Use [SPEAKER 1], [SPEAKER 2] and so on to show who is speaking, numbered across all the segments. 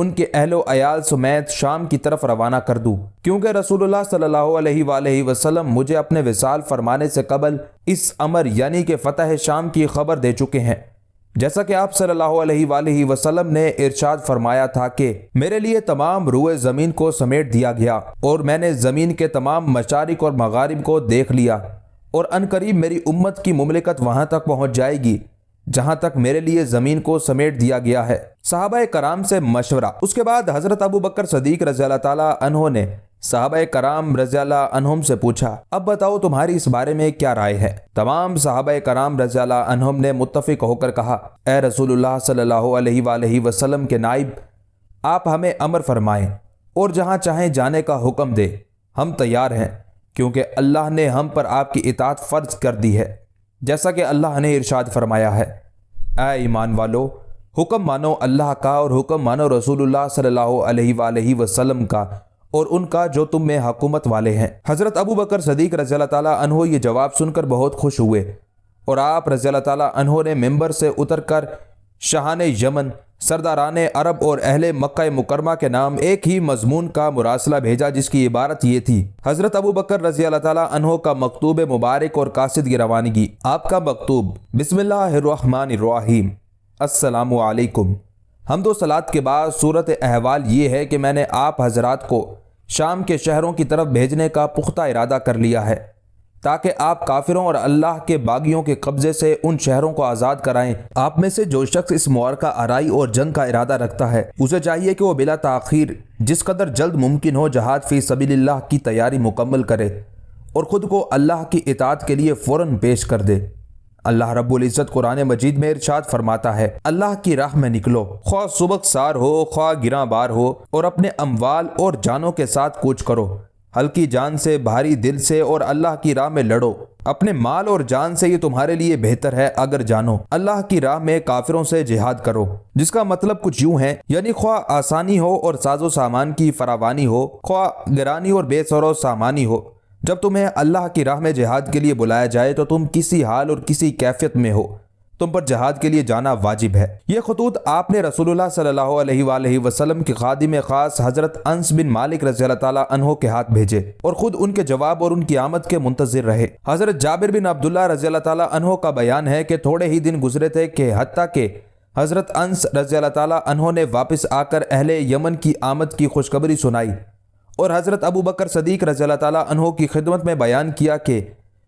[SPEAKER 1] ان کے اہل و عیال سمیت شام کی طرف روانہ کر دوں، کیونکہ رسول اللہ صلی اللہ علیہ وآلہ وسلم مجھے اپنے وصال فرمانے سے قبل اس امر یعنی کہ فتح شام کی خبر دے چکے ہیں، جیسا کہ آپ صلی اللہ علیہ وآلہ وسلم نے ارشاد فرمایا تھا کہ میرے لیے تمام روئے زمین کو سمیٹ دیا گیا اور میں نے زمین کے تمام مشارق اور مغارب کو دیکھ لیا، اور ان قریب میری امت کی مملکت وہاں تک پہنچ جائے گی جہاں تک میرے لیے زمین کو سمیٹ دیا گیا ہے۔ صحابہ کرام سے مشورہ۔ اس کے بعد حضرت ابو بکر صدیق رضی اللہ تعالیٰ عنہ نے صحابہ کرام رضی اللہ عنہم سے پوچھا، اب بتاؤ تمہاری اس بارے میں کیا رائے ہے؟ تمام صحابہ کرام رضی اللہ عنہم نے متفق ہو کر کہا، اے رسول اللہ صلی اللہ علیہ وآلہ وسلم کے نائب، آپ ہمیں امر فرمائیں اور جہاں چاہیں جانے کا حکم دے، ہم تیار ہیں، کیونکہ اللہ نے ہم پر آپ کی اطاعت فرض کر دی ہے، جیسا کہ اللہ نے ارشاد فرمایا ہے، اے ایمان والو، حکم مانو اللہ کا اور حکم مانو رسول اللہ صلی اللہ علیہ وآلہ وسلم کا اور ان کا جو تم میں حکومت والے ہیں۔ حضرت ابو بکر صدیق رضی اللہ تعالیٰ عنہ یہ جواب سن کر بہت خوش ہوئے، اور آپ رضی اللہ تعالیٰ عنہ نے ممبر سے اتر کر شاہان یمن، سرداران عرب اور اہل مکہ مکرمہ کے نام ایک ہی مضمون کا مراسلہ بھیجا، جس کی عبارت یہ تھی، حضرت ابو بکر رضی اللہ تعالیٰ عنہ کا مکتوب مبارک اور قاصد کی روانگی۔ آپ کا مکتوب: بسم اللہ الرحمن الرحیم، السلام علیکم۔ حمد و صلات کے بعد صورت احوال یہ ہے کہ میں نے آپ حضرات کو شام کے شہروں کی طرف بھیجنے کا پختہ ارادہ کر لیا ہے، تاکہ آپ کافروں اور اللہ کے باغیوں کے قبضے سے ان شہروں کو آزاد کرائیں۔ آپ میں سے جو شخص اس معرکہ آرائی اور جنگ کا ارادہ رکھتا ہے، اسے چاہیے کہ وہ بلا تاخیر جس قدر جلد ممکن ہو جہاد فی سبیل اللہ کی تیاری مکمل کرے اور خود کو اللہ کی اطاعت کے لیے فوراً پیش کر دے۔ اللہ رب العزت قرآن مجید میں ارشاد فرماتا ہے، اللہ کی راہ میں نکلو، خواہ سبک سار ہو خواہ گراں بار ہو، اور اپنے اموال اور جانوں کے ساتھ کوچ کرو، ہلکی جان سے بھاری دل سے، اور اللہ کی راہ میں لڑو، اپنے مال اور جان سے، یہ تمہارے لیے بہتر ہے اگر جانو۔ اللہ کی راہ میں کافروں سے جہاد کرو، جس کا مطلب کچھ یوں ہے، یعنی خواہ آسانی ہو اور ساز و سامان کی فراوانی ہو، خواہ گرانی اور بے سر و سامانی ہو، جب تمہیں اللہ کی راہ میں جہاد کے لیے بلایا جائے تو تم کسی حال اور کسی کیفیت میں ہو، تم پر جہاد کے لیے جانا واجب ہے۔ یہ خطوط آپ نے رسول اللہ صلی اللہ علیہ وآلہ وسلم کے خادم خاص حضرت انس بن مالک رضی اللہ تعالیٰ عنہ کے ہاتھ بھیجے اور خود ان کے جواب اور ان کی آمد کے منتظر رہے۔ حضرت جابر بن عبداللہ رضی اللہ تعالیٰ عنہ کا بیان ہے کہ تھوڑے ہی دن گزرے تھے کہ حتیٰ کہ حضرت انس رضی اللہ تعالیٰ عنہ نے واپس آ کر اہل یمن کی آمد کی خوشخبری سنائی اور حضرت ابو بکر صدیق رضی اللہ تعالیٰ عنہ کی خدمت میں بیان کیا کہ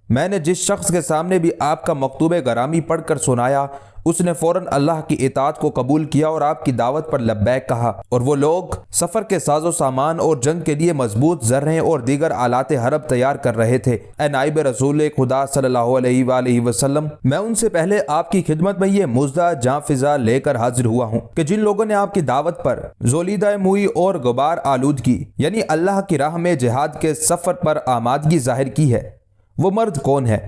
[SPEAKER 1] میں نے جس شخص کے سامنے بھی آپ کا مکتوب گرامی پڑھ کر سنایا، اس نے فوراً اللہ کی اطاعت کو قبول کیا اور آپ کی دعوت پر لبیک کہا، اور وہ لوگ سفر کے ساز و سامان اور جنگ کے لیے مضبوط زرہیں اور دیگر آلات حرب تیار کر رہے تھے۔ اے نائب رسول خدا صلی اللہ علیہ وآلہ وسلم، میں ان سے پہلے آپ کی خدمت میں یہ مزدہ جاں فضا لے کر حاضر ہوا ہوں کہ جن لوگوں نے آپ کی دعوت پر زولیدہ موئی اور غبار آلودگی یعنی اللہ کی راہ میں جہاد کے سفر پر آمادگی ظاہر کی ہے، وہ مرد کون ہے؟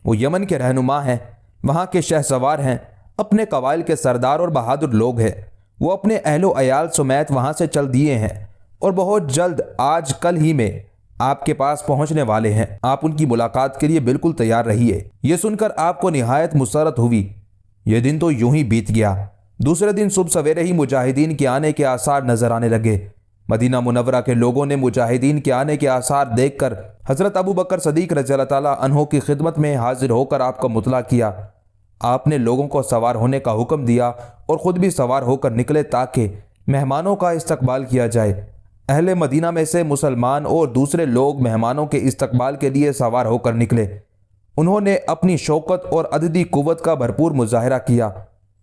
[SPEAKER 1] وہ یمن کے رہنما ہیں، وہاں کے شہ سوار ہیں، اپنے قبائل کے سردار اور بہادر لوگ ہیں۔ وہ اپنے اہل و عیال سمیت وہاں سے چل دیے ہیں اور بہت جلد آج کل ہی میں آپ کے پاس پہنچنے والے ہیں۔ آپ ان کی ملاقات کے لیے بالکل تیار رہیے۔ یہ سن کر آپ کو نہایت مسرت ہوئی۔ یہ دن تو یوں ہی بیت گیا۔ دوسرے دن صبح سویرے ہی مجاہدین کے آنے کے آثار نظر آنے لگے۔ مدینہ منورہ کے لوگوں نے مجاہدین کے آنے کے آثار دیکھ کر حضرت ابو بکر صدیق رضی اللہ تعالیٰ عنہ کی خدمت میں حاضر ہو کر آپ کا مطلع کیا۔ آپ نے لوگوں کو سوار ہونے کا حکم دیا اور خود بھی سوار ہو کر نکلے تاکہ مہمانوں کا استقبال کیا جائے۔ اہل مدینہ میں سے مسلمان اور دوسرے لوگ مہمانوں کے استقبال کے لیے سوار ہو کر نکلے۔ انہوں نے اپنی شوکت اور عددی قوت کا بھرپور مظاہرہ کیا،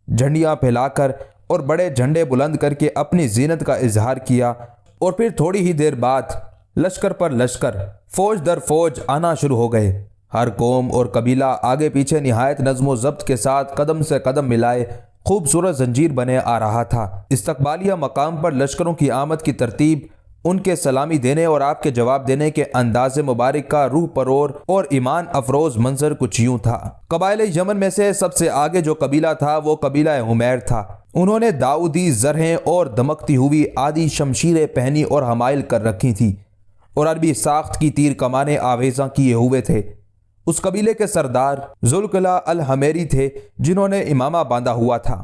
[SPEAKER 1] جھنڈیاں پھیلا کر اور بڑے جھنڈے بلند کر کے اپنی زینت کا اظہار کیا، اور پھر تھوڑی ہی دیر بعد لشکر پر لشکر، فوج در فوج آنا شروع ہو گئے۔ ہر قوم اور قبیلہ آگے پیچھے نہایت نظم و ضبط کے ساتھ قدم سے قدم ملائے خوبصورت زنجیر بنے آ رہا تھا۔ استقبالیہ مقام پر لشکروں کی آمد کی ترتیب، ان کے سلامی دینے اور آپ کے جواب دینے کے انداز مبارک کا روح پرور اور ایمان افروز منظر کچھ یوں تھا۔ قبائل یمن میں سے سب سے آگے جو قبیلہ تھا وہ قبیلہ حمیر تھا۔ انہوں نے داؤدی زرہیں اور دمکتی ہوئی آدی شمشیریں پہنی اور حمائل کر رکھی تھی اور عربی ساخت کی تیر کمانیں آویزاں کیے ہوئے تھے۔ اس قبیلے کے سردار ذوالقلع الحمیری تھے جنہوں نے امامہ باندھا ہوا تھا۔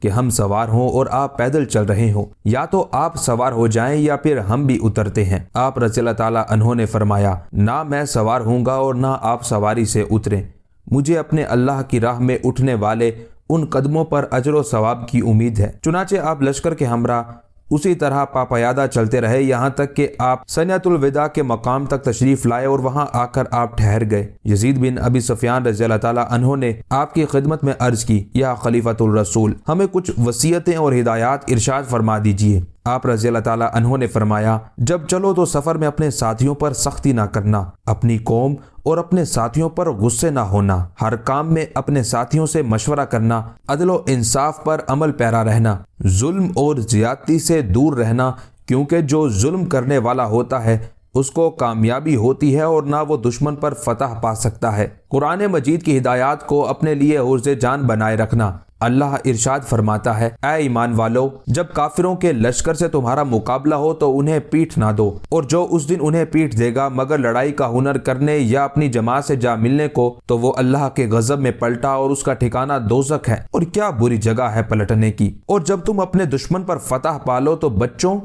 [SPEAKER 1] کہ ہم سوار ہوں اور آپ پیدل چل رہے ہوں، یا تو آپ سوار ہو جائیں یا پھر ہم بھی اترتے ہیں۔ آپ رضی اللہ تعالیٰ عنہ نے فرمایا، نہ میں سوار ہوں گا اور نہ آپ سواری سے اتریں، مجھے اپنے اللہ کی راہ میں اٹھنے والے ان قدموں پر اجر و ثواب کی امید ہے۔ چنانچہ آپ لشکر کے ہمراہ اسی طرح پاپیادہ چلتے رہے یہاں تک کہ آپ سنیۃ الوداع کے مقام تک تشریف لائے اور وہاں آ کر آپ ٹھہر گئے۔ یزید بن ابی سفیان رضی اللہ تعالیٰ عنہ نے آپ کی خدمت میں عرض کی، یا خلیفۃ الرسول، ہمیں کچھ وصیتیں اور ہدایات ارشاد فرما دیجیے۔ آپ رضی اللہ تعالیٰ عنہ نے فرمایا، جب چلو تو سفر میں اپنے ساتھیوں پر سختی نہ کرنا، اپنی قوم اور اپنے ساتھیوں پر غصے نہ ہونا، ہر کام میں اپنے ساتھیوں سے مشورہ کرنا، عدل و انصاف پر عمل پیرا رہنا، ظلم اور زیادتی سے دور رہنا، کیونکہ جو ظلم کرنے والا ہوتا ہے اس کو کامیابی ہوتی ہے اور نہ وہ دشمن پر فتح پا سکتا ہے۔ قرآن مجید کی ہدایات کو اپنے لیے حرز جان بنائے رکھنا۔ اللہ ارشاد فرماتا ہے، اے ایمان والو، جب کافروں کے لشکر سے تمہارا مقابلہ ہو تو انہیں پیٹھ نہ دو، اور جو اس دن انہیں پیٹھ دے گا مگر لڑائی کا ہنر کرنے یا اپنی جماعت سے جا ملنے کو، تو وہ اللہ کے غضب میں پلٹا اور اس کا ٹھکانہ دوزخ ہے، اور کیا بری جگہ ہے پلٹنے کی۔ اور جب تم اپنے دشمن پر فتح پالو تو بچوں،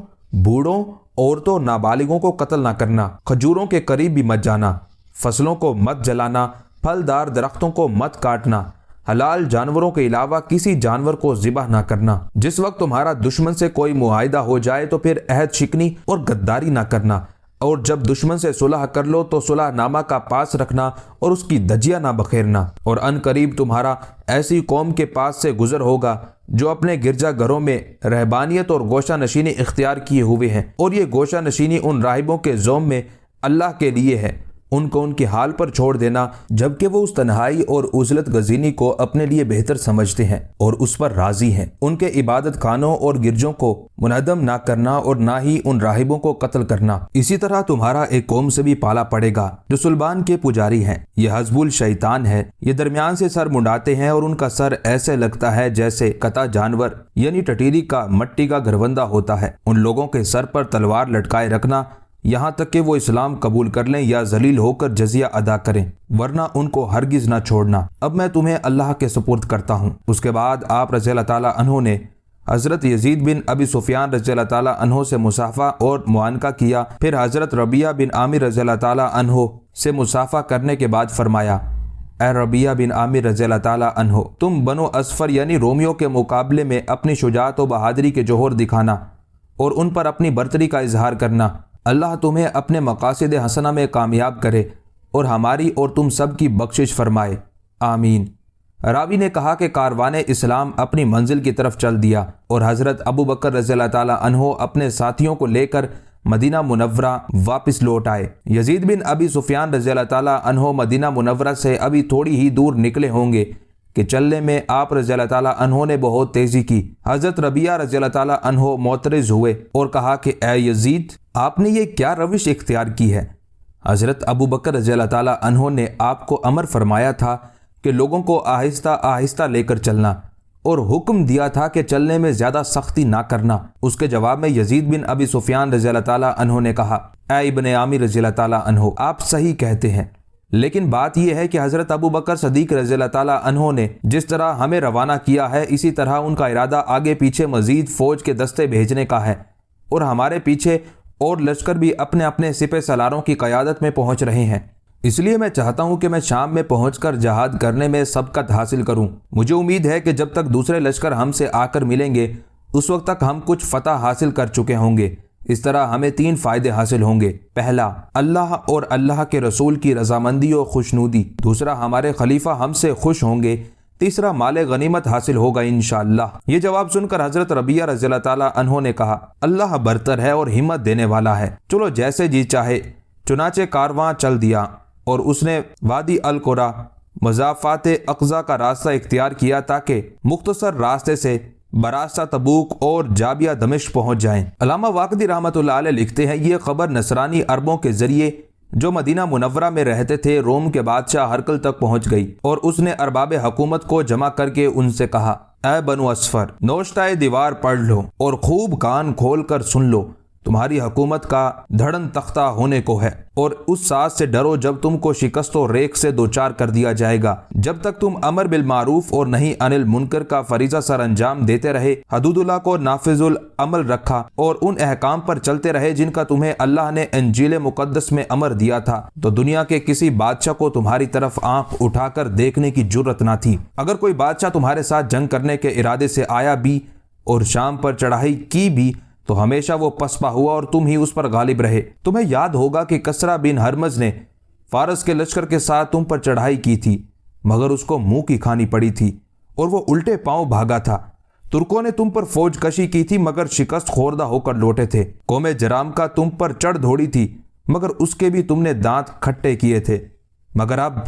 [SPEAKER 1] بوڑھوں، عورتوں، نابالغوں کو قتل نہ کرنا، کھجوروں کے قریب بھی مت جانا، فصلوں کو مت جلانا، پھلدار درختوں کو مت کاٹنا، حلال جانوروں کے علاوہ کسی جانور کو ذبح نہ کرنا۔ جس وقت تمہارا دشمن سے کوئی معاہدہ ہو جائے تو پھر عہد شکنی اور غداری نہ کرنا، اور جب دشمن سے صلح کر لو تو صلح نامہ کا پاس رکھنا اور اس کی دھجیاں نہ بکھیرنا۔ اور ان قریب تمہارا ایسی قوم کے پاس سے گزر ہوگا جو اپنے گرجا گھروں میں رہبانیت اور گوشہ نشینی اختیار کیے ہوئے ہیں، اور یہ گوشہ نشینی ان راہبوں کے زوم میں اللہ کے لیے ہے، ان کو ان کے حال پر چھوڑ دینا، جبکہ وہ اس تنہائی اور عزلت گزینی کو اپنے لیے بہتر سمجھتے ہیں اور اس پر راضی ہیں۔ ان کے عبادت خانوں اور گرجوں کو منہدم نہ کرنا اور نہ ہی ان راہبوں کو قتل کرنا۔ اسی طرح تمہارا ایک قوم سے بھی پالا پڑے گا جو سلبان کے پجاری ہیں، یہ حزب الشیطان ہے، یہ درمیان سے سر منڈاتے ہیں اور ان کا سر ایسے لگتا ہے جیسے کتا جانور یعنی ٹٹیری کا مٹی کا گھروندہ ہوتا ہے۔ ان لوگوں کے سر پر تلوار لٹکائے رکھنا یہاں تک کہ وہ اسلام قبول کر لیں یا ذلیل ہو کر جزیہ ادا کریں، ورنہ ان کو ہرگز نہ چھوڑنا۔ اب میں تمہیں اللہ کے سپرد کرتا ہوں۔ اس کے بعد آپ رضی اللہ تعالیٰ عنہ نے حضرت یزید بن ابی سفیان رضی اللہ تعالیٰ عنہ سے مصافحہ اور معانقہ کیا، پھر حضرت ربیعہ بن عامر رضی اللہ تعالیٰ عنہ سے مصافحہ کرنے کے بعد فرمایا، اے ربیعہ بن عامر رضی اللہ تعالیٰ عنہ، تم بنو اصفر یعنی رومیوں کے مقابلے میں اپنی شجاعت و بہادری کے جوہر دکھانا اور ان پر اپنی برتری کا اظہار کرنا۔ اللہ تمہیں اپنے مقاصد حسنہ میں کامیاب کرے اور ہماری اور تم سب کی بخشش فرمائے، آمین۔ راوی نے کہا کہ کاروان اسلام اپنی منزل کی طرف چل دیا اور حضرت ابو بکر رضی اللہ تعالیٰ عنہ اپنے ساتھیوں کو لے کر مدینہ منورہ واپس لوٹ آئے۔ یزید بن ابی سفیان رضی اللہ تعالیٰ عنہ مدینہ منورہ سے ابھی تھوڑی ہی دور نکلے ہوں گے کہ چلنے میں آپ رضی اللہ تعالیٰ عنہ نے بہت تیزی کی۔ حضرت ربیعہ رضی اللہ تعالیٰ عنہ معترض ہوئے اور کہا کہ اے یزید، آپ نے یہ کیا روش اختیار کی ہے؟ حضرت ابو بکر رضی اللہ تعالیٰ عنہ نے آپ کو امر فرمایا تھا کہ لوگوں کو آہستہ آہستہ لے کر چلنا اور حکم دیا تھا کہ چلنے میں زیادہ سختی نہ کرنا۔ اس کے جواب میں یزید بن ابی سفیان رضی اللہ تعالیٰ عنہ نے کہا، اے ابن عامر رضی اللہ تعالیٰ عنہ، آپ صحیح کہتے ہیں، لیکن بات یہ ہے کہ حضرت ابو بکر صدیق رضی اللہ تعالیٰ عنہ نے جس طرح ہمیں روانہ کیا ہے اسی طرح ان کا ارادہ آگے پیچھے مزید فوج کے دستے بھیجنے کا ہے، اور ہمارے پیچھے اور لشکر بھی اپنے اپنے سپہ سالاروں کی قیادت میں پہنچ رہے ہیں۔ اس لیے میں چاہتا ہوں کہ میں شام میں پہنچ کر جہاد کرنے میں سبقت حاصل کروں۔ مجھے امید ہے کہ جب تک دوسرے لشکر ہم سے آ کر ملیں گے اس وقت تک ہم کچھ فتح حاصل کر چکے ہوں گے۔ اس طرح ہمیں 3 فائدے حاصل ہوں گے۔ پہلا، اللہ اور اللہ کے رسول کی رضامندی و خوشنودی۔ دوسرا، ہمارے خلیفہ ہم سے خوش ہوں گے۔ تیسرا، مال غنیمت حاصل ہوگا انشاءاللہ۔ یہ جواب سن کر حضرت ربیعہ رضی اللہ تعالیٰ عنہ نے کہا، اللہ برتر ہے اور ہمت دینے والا ہے، چلو جیسے جی چاہے۔ چنانچہ کارواں چل دیا اور اس نے وادی القرا مضافات اقصی کا راستہ اختیار کیا تاکہ مختصر راستے سے براستہ تبوک اور جابیہ دمشق پہنچ جائیں۔ علامہ واقدی رحمۃ اللہ علیہ لکھتے ہیں، یہ خبر نصرانی عربوں کے ذریعے جو مدینہ منورہ میں رہتے تھے روم کے بادشاہ ہرقل تک پہنچ گئی، اور اس نے ارباب حکومت کو جمع کر کے ان سے کہا، اے بنو اصفر، نوشتہ دیوار پڑھ لو اور خوب کان کھول کر سن لو تمہاری حکومت کا دھڑن تختہ ہونے کو ہے، اور اس ساز سے ڈرو جب تم کو شکست و ریگ سے دوچار کر دیا جائے گا۔ جب تک تم امر بالمعروف اور نہی عن المنکر کا فریضہ سر انجام دیتے رہے، حدود اللہ کو نافذ العمل رکھا اور ان احکام پر چلتے رہے جن کا تمہیں اللہ نے انجیل مقدس میں امر دیا تھا، تو دنیا کے کسی بادشاہ کو تمہاری طرف آنکھ اٹھا کر دیکھنے کی جرت نہ تھی۔ اگر کوئی بادشاہ تمہارے ساتھ جنگ کرنے کے ارادے سے آیا بھی اور شام پر چڑھائی کی بھی تو ہمیشہ وہ پسپا ہوا اور تم ہی اس پر غالب رہے۔ تمہیں یاد ہوگا کہ کسرا بن ہرمز نے فارس کے لشکر کے ساتھ تم پر چڑھائی کی تھی، مگر اس کو منہ کی کھانی پڑی تھی اور وہ الٹے پاؤں بھاگا تھا۔ ترکوں نے تم پر فوج کشی کی تھی، مگر شکست خوردہ ہو کر لوٹے تھے۔ قوم جرام کا تم پر چڑھ دھوڑی تھی، مگر اس کے بھی تم نے دانت کھٹے کیے تھے۔ مگر اب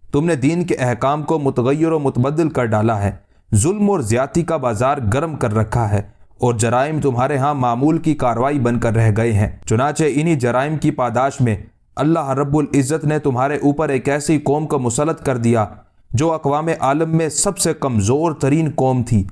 [SPEAKER 1] تم نے دین کے احکام کو متغیر و متبدل کر ڈالا ہے، ظلم اور زیادتی کا بازار گرم کر رکھا ہے، اور جرائم تمہارے ہاں معمول کی کاروائی بن کر رہ گئے ہیں۔ چنانچہ انہی جرائم کی پاداش میں اللہ رب العزت نے تمہارے اوپر ایک ایسی قوم کو مسلط کر دیا جو اقوام عالم میں سب سے کمزور ترین قوم تھی،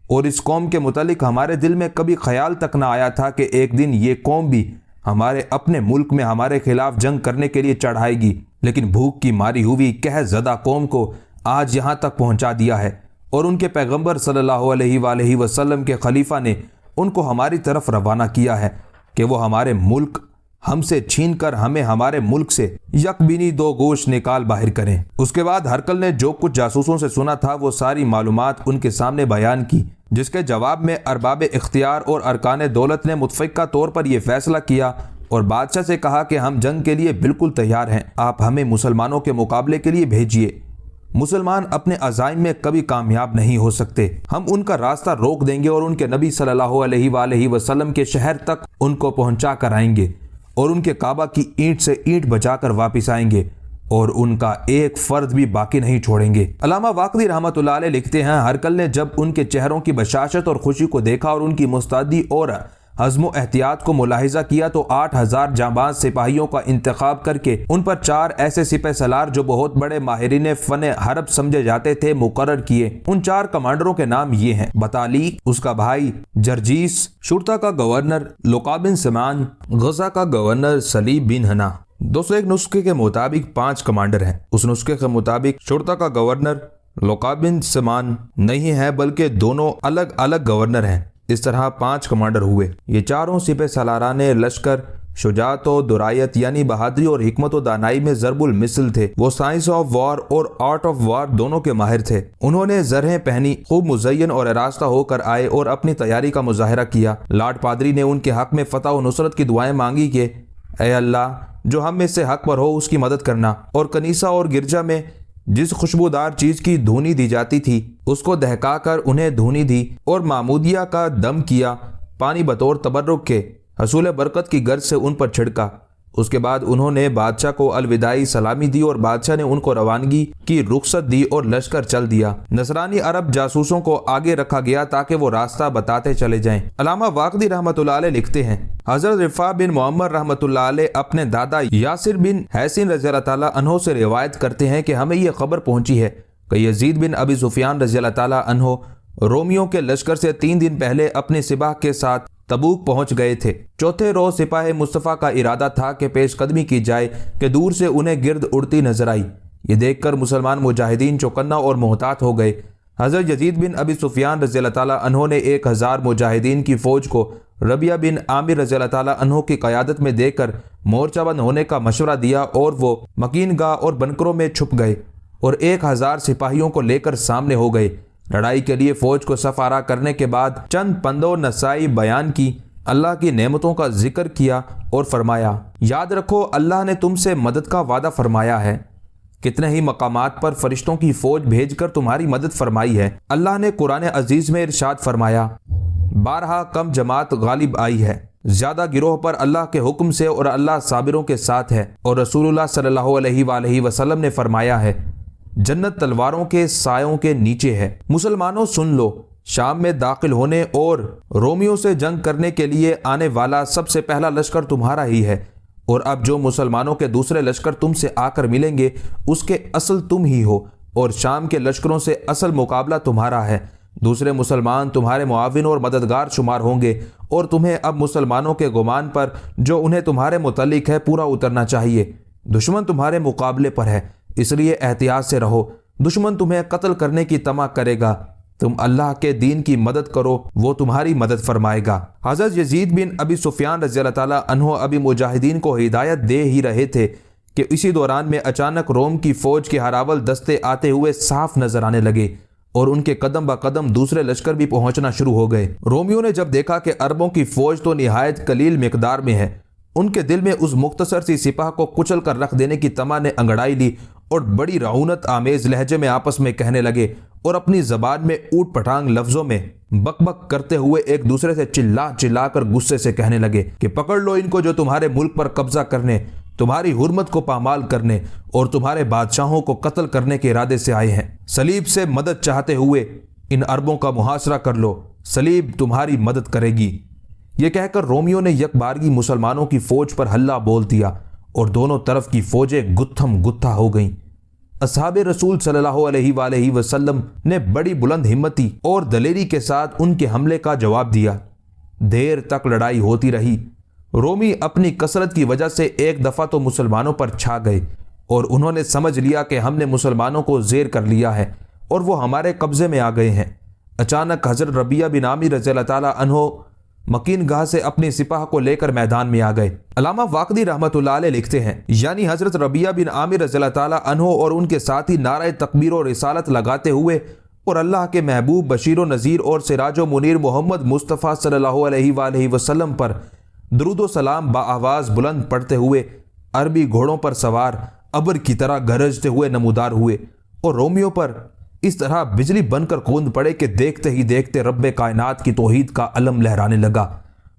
[SPEAKER 1] اور اس قوم کے متعلق ہمارے دل میں کبھی خیال تک نہ آیا تھا کہ ایک دن یہ قوم بھی ہمارے اپنے ملک میں ہمارے خلاف جنگ کرنے کے لیے چڑھ آئے گی، لیکن بھوک کی ماری ہوئی قحط زدہ قوم کو آج یہاں تک پہنچا دیا ہے، اور ان کے پیغمبر صلی اللہ علیہ وآلہ وسلم کے خلیفہ نے ان کو ہماری طرف روانہ کیا ہے کہ وہ ہمارے ملک ہم سے چھین کر ہمیں ہمارے ملک سے یک بینی دو گوش نکال باہر کریں۔ اس کے بعد ہرقل نے جو کچھ جاسوسوں سے سنا تھا وہ ساری معلومات ان کے سامنے بیان کی، جس کے جواب میں ارباب اختیار اور ارکان دولت نے متفقہ طور پر یہ فیصلہ کیا اور بادشاہ سے کہا کہ ہم جنگ کے لیے بالکل تیار ہیں، آپ ہمیں مسلمانوں کے مقابلے کے لیے بھیجیے۔ مسلمان اپنے عزائم میں کبھی کامیاب نہیں ہو سکتے، ہم ان کا راستہ روک دیں گے اور ان کے نبی صلی اللہ علیہ وآلہ وسلم کے شہر تک ان کو پہنچا کر آئیں گے، اور ان کے کعبہ کی اینٹ سے اینٹ بچا کر واپس آئیں گے، اور ان کا ایک فرد بھی باقی نہیں چھوڑیں گے۔ علامہ واقدی رحمۃ اللہ علیہ لکھتے ہیں، ہرقل نے جب ان کے چہروں کی بشاشت اور خوشی کو دیکھا اور ان کی مستعدی اور عزم و احتیاط کو ملاحظہ کیا تو 8000 جانباز سپاہیوں کا انتخاب کر کے ان پر 4 ایسے سپہ سالار جو بہت بڑے ماہرین فن حرب سمجھے جاتے تھے مقرر کیے۔ ان 4 کمانڈروں کے نام یہ ہیں: بطالیق اس کا بھائی جرجیس، شرطہ کا گورنر لقا بن سمان، غزہ کا گورنر سلیب بن ہنا۔ دوستو، ایک نسخے کے مطابق 5 کمانڈر ہیں۔ اس نسخے کے مطابق شرطہ کا گورنر لقا بن سمان نہیں ہے بلکہ دونوں الگ الگ گورنر ہیں۔ اس طرح 5 کمانڈر ہوئے۔ یہ چاروں سپہ سالاران لشکر شجاعت و درایت یعنی بہادری اور حکمت و دانائی میں ضرب المثل تھے۔ وہ سائنس آف وار اور آرٹ آف وار دونوں کے ماہر تھے۔ انہوں نے زرہیں پہنی، خوب مزین اور آراستہ ہو کر آئے اور اپنی تیاری کا مظاہرہ کیا۔ لارڈ پادری نے ان کے حق میں فتح و نصرت کی دعائیں مانگی کہ اے اللہ، جو ہم میں سے حق پر ہو اس کی مدد کرنا، اور کنیسہ اور گرجا میں جس خوشبودار چیز کی دھونی دی جاتی تھی اس کو دہکا کر انہیں دھونی دی، اور معمودیہ کا دم کیا، پانی بطور تبرک کے حصول برکت کی غرض سے ان پر چھڑکا۔ اس کے بعد انہوں نے بادشاہ کو الوداعی سلامی دی اور بادشاہ نے ان کو روانگی کی رخصت دی اور لشکر چل دیا۔ نصرانی عرب جاسوسوں کو آگے رکھا گیا تاکہ وہ راستہ بتاتے چلے جائیں۔ علامہ واقدی رحمۃ اللہ علیہ لکھتے ہیں، حضرت رفاع بن معمر رحمۃ اللہ علیہ اپنے دادا یاسر بن حسین رضی اللہ تعالیٰ عنہ سے روایت کرتے ہیں کہ ہمیں یہ خبر پہنچی ہے کہ یزید بن ابی سفیان رضی اللہ تعالیٰ عنہ رومیوں کے لشکر سے 3 دن پہلے اپنے سپاہ کے ساتھ تبوک پہنچ گئے تھے۔ چوتھے روز سپاہ مصطفیٰ کا ارادہ تھا کہ پیش قدمی کی جائے کہ دور سے انہیں گرد اڑتی نظر آئی۔ یہ دیکھ کر مسلمان مجاہدین چوکنا اور محتاط ہو گئے۔ حضرت یزید بن ابی سفیان رضی اللہ تعالیٰ عنہ نے 1000 مجاہدین کی فوج کو ربیہ بن عامر رضی اللہ تعالیٰ عنہ کی قیادت میں دے کر مورچہ بند ہونے کا مشورہ دیا، اور وہ مکین گاہ اور بنکروں میں چھپ گئے اور 1000 سپاہیوں کو لے کر سامنے ہو گئے۔ لڑائی کے لیے فوج کو صف آرا کرنے کے بعد چند پندوں نسائی بیان کی، اللہ کی نعمتوں کا ذکر کیا اور فرمایا، یاد رکھو اللہ نے تم سے مدد کا وعدہ فرمایا ہے، کتنے ہی مقامات پر فرشتوں کی فوج بھیج کر تمہاری مدد فرمائی ہے۔ اللہ نے قرآن عزیز میں ارشاد فرمایا، بارہا کم جماعت غالب آئی ہے، زیادہ گروہ پر اللہ کے حکم سے، اور اللہ صابروں کے ساتھ ہے۔ اور رسول اللہ صلی اللہ علیہ وآلہ وسلم نے فرمایا ہے، جنت تلواروں کے سایوں کے نیچے ہے۔ مسلمانوں سن لو، شام میں داخل ہونے اور رومیوں سے جنگ کرنے کے لیے آنے والا سب سے پہلا لشکر تمہارا ہی ہے، اور اب جو مسلمانوں کے دوسرے لشکر تم سے آ کر ملیں گے اس کے اصل تم ہی ہو، اور شام کے لشکروں سے اصل مقابلہ تمہارا ہے۔ دوسرے مسلمان تمہارے معاون اور مددگار شمار ہوں گے، اور تمہیں اب مسلمانوں کے گمان پر جو انہیں تمہارے متعلق ہے پورا اترنا چاہیے۔ دشمن تمہارے مقابلے پر ہے، اس لیے احتیاط سے رہو۔ دشمن تمہیں قتل کرنے کی طمع کرے گا، تم اللہ کے دین کی مدد کرو، وہ تمہاری مدد فرمائے گا۔ حضرت یزید بن ابی سفیان رضی اللہ تعالیٰ عنہ ابھی مجاہدین کو ہدایت دے ہی رہے تھے کہ اسی دوران میں اچانک روم کی فوج کے ہراول دستے آتے ہوئے صاف نظر آنے لگے، اور ان کے قدم با قدم دوسرے لشکر بھی پہنچنا شروع ہو گئے۔ رومیوں نے جب دیکھا کہ عربوں کی فوج تو نہایت قلیل مقدار میں ہے، ان کے دل میں اس مختصر سی سپاہ کو کچل کر رکھ دینے کی طمع نے انگڑائی لی، اور بڑی رعونت آمیز لہجے میں آپس میں کہنے لگے، اور اپنی زبان میں اوٹ پٹانگ لفظوں میں بک بک کرتے ہوئے ایک دوسرے سے چلا چلا کر غصے سے کہنے لگے کہ پکڑ لو ان کو، جو تمہارے ملک پر قبضہ کرنے، تمہاری حرمت کو پامال کرنے اور تمہارے بادشاہوں کو قتل کرنے کے ارادے سے آئے ہیں۔ صلیب سے مدد چاہتے ہوئے ان عربوں کا محاصرہ کر لو، صلیب تمہاری مدد کرے گی۔ یہ کہہ کر رومیوں نے یک بارگی مسلمانوں کی فوج پر حلہ بول دیا، اور دونوں طرف کی فوجیں گتھم گتھا ہو گئیں۔ اصحاب رسول صلی اللہ علیہ وآلہ وسلم نے بڑی بلند ہمتی اور دلیری کے ساتھ ان کے حملے کا جواب دیا۔ دیر تک لڑائی ہوتی رہی۔ رومی اپنی کثرت کی وجہ سے ایک دفعہ تو مسلمانوں پر چھا گئے، اور انہوں نے سمجھ لیا کہ ہم نے مسلمانوں کو زیر کر لیا ہے اور وہ ہمارے قبضے میں آ گئے ہیں۔ اچانک حضرت ربیعہ بن عامر رضی اللہ تعالیٰ عنہ مکین گاہ سے اپنی سپاہ کو لے کر میدان میں آ گئے۔ علامہ واقدی رحمۃ اللہ علیہ لکھتے ہیں، یعنی حضرت ربیعہ بن عامر رضی اللہ تعالیٰ عنہ اور ان کے ساتھی نعرہ تکبیر و رسالت لگاتے ہوئے اور اللہ کے محبوب بشیر و نذیر اور سراج و منیر محمد مصطفیٰ صلی اللہ علیہ وآلہ وسلم پر درود و سلام بآواز بلند پڑھتے ہوئے عربی گھوڑوں پر سوار ابر کی طرح گرجتے ہوئے نمودار ہوئے، اور رومیوں پر اس طرح بجلی بن کر کوند پڑے کہ دیکھتے ہی دیکھتے رب کائنات کی توحید کا علم لہرانے لگا۔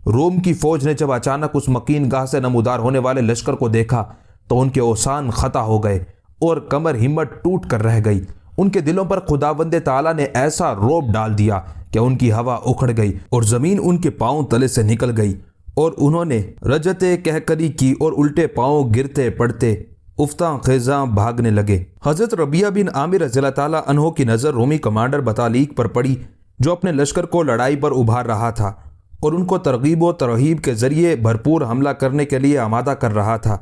[SPEAKER 1] روم کی فوج نے جب اچانک اس مکین گاہ سے نمودار ہونے والے لشکر کو دیکھا تو ان کے اوسان خطا ہو گئے اور کمر ہمت ٹوٹ کر رہ گئی۔ ان کے دلوں پر خداوند تعالیٰ نے ایسا روب ڈال دیا کہ ان کی ہوا اکھڑ گئی اور زمین ان کے پاؤں تلے سے نکل گئی، اور انہوں نے رجتے کہکری کی اور الٹے پاؤں گرتے پڑتے افتاں خیزاں بھاگنے لگے۔ حضرت ربیعہ بن عامر رضی اللہ تعالیٰ عنہ کی نظر رومی کمانڈر بطالیق پر پڑی، جو اپنے لشکر کو لڑائی پر ابھار رہا تھا اور ان کو ترغیب و ترہیب کے ذریعے بھرپور حملہ کرنے کے لیے آمادہ کر رہا تھا۔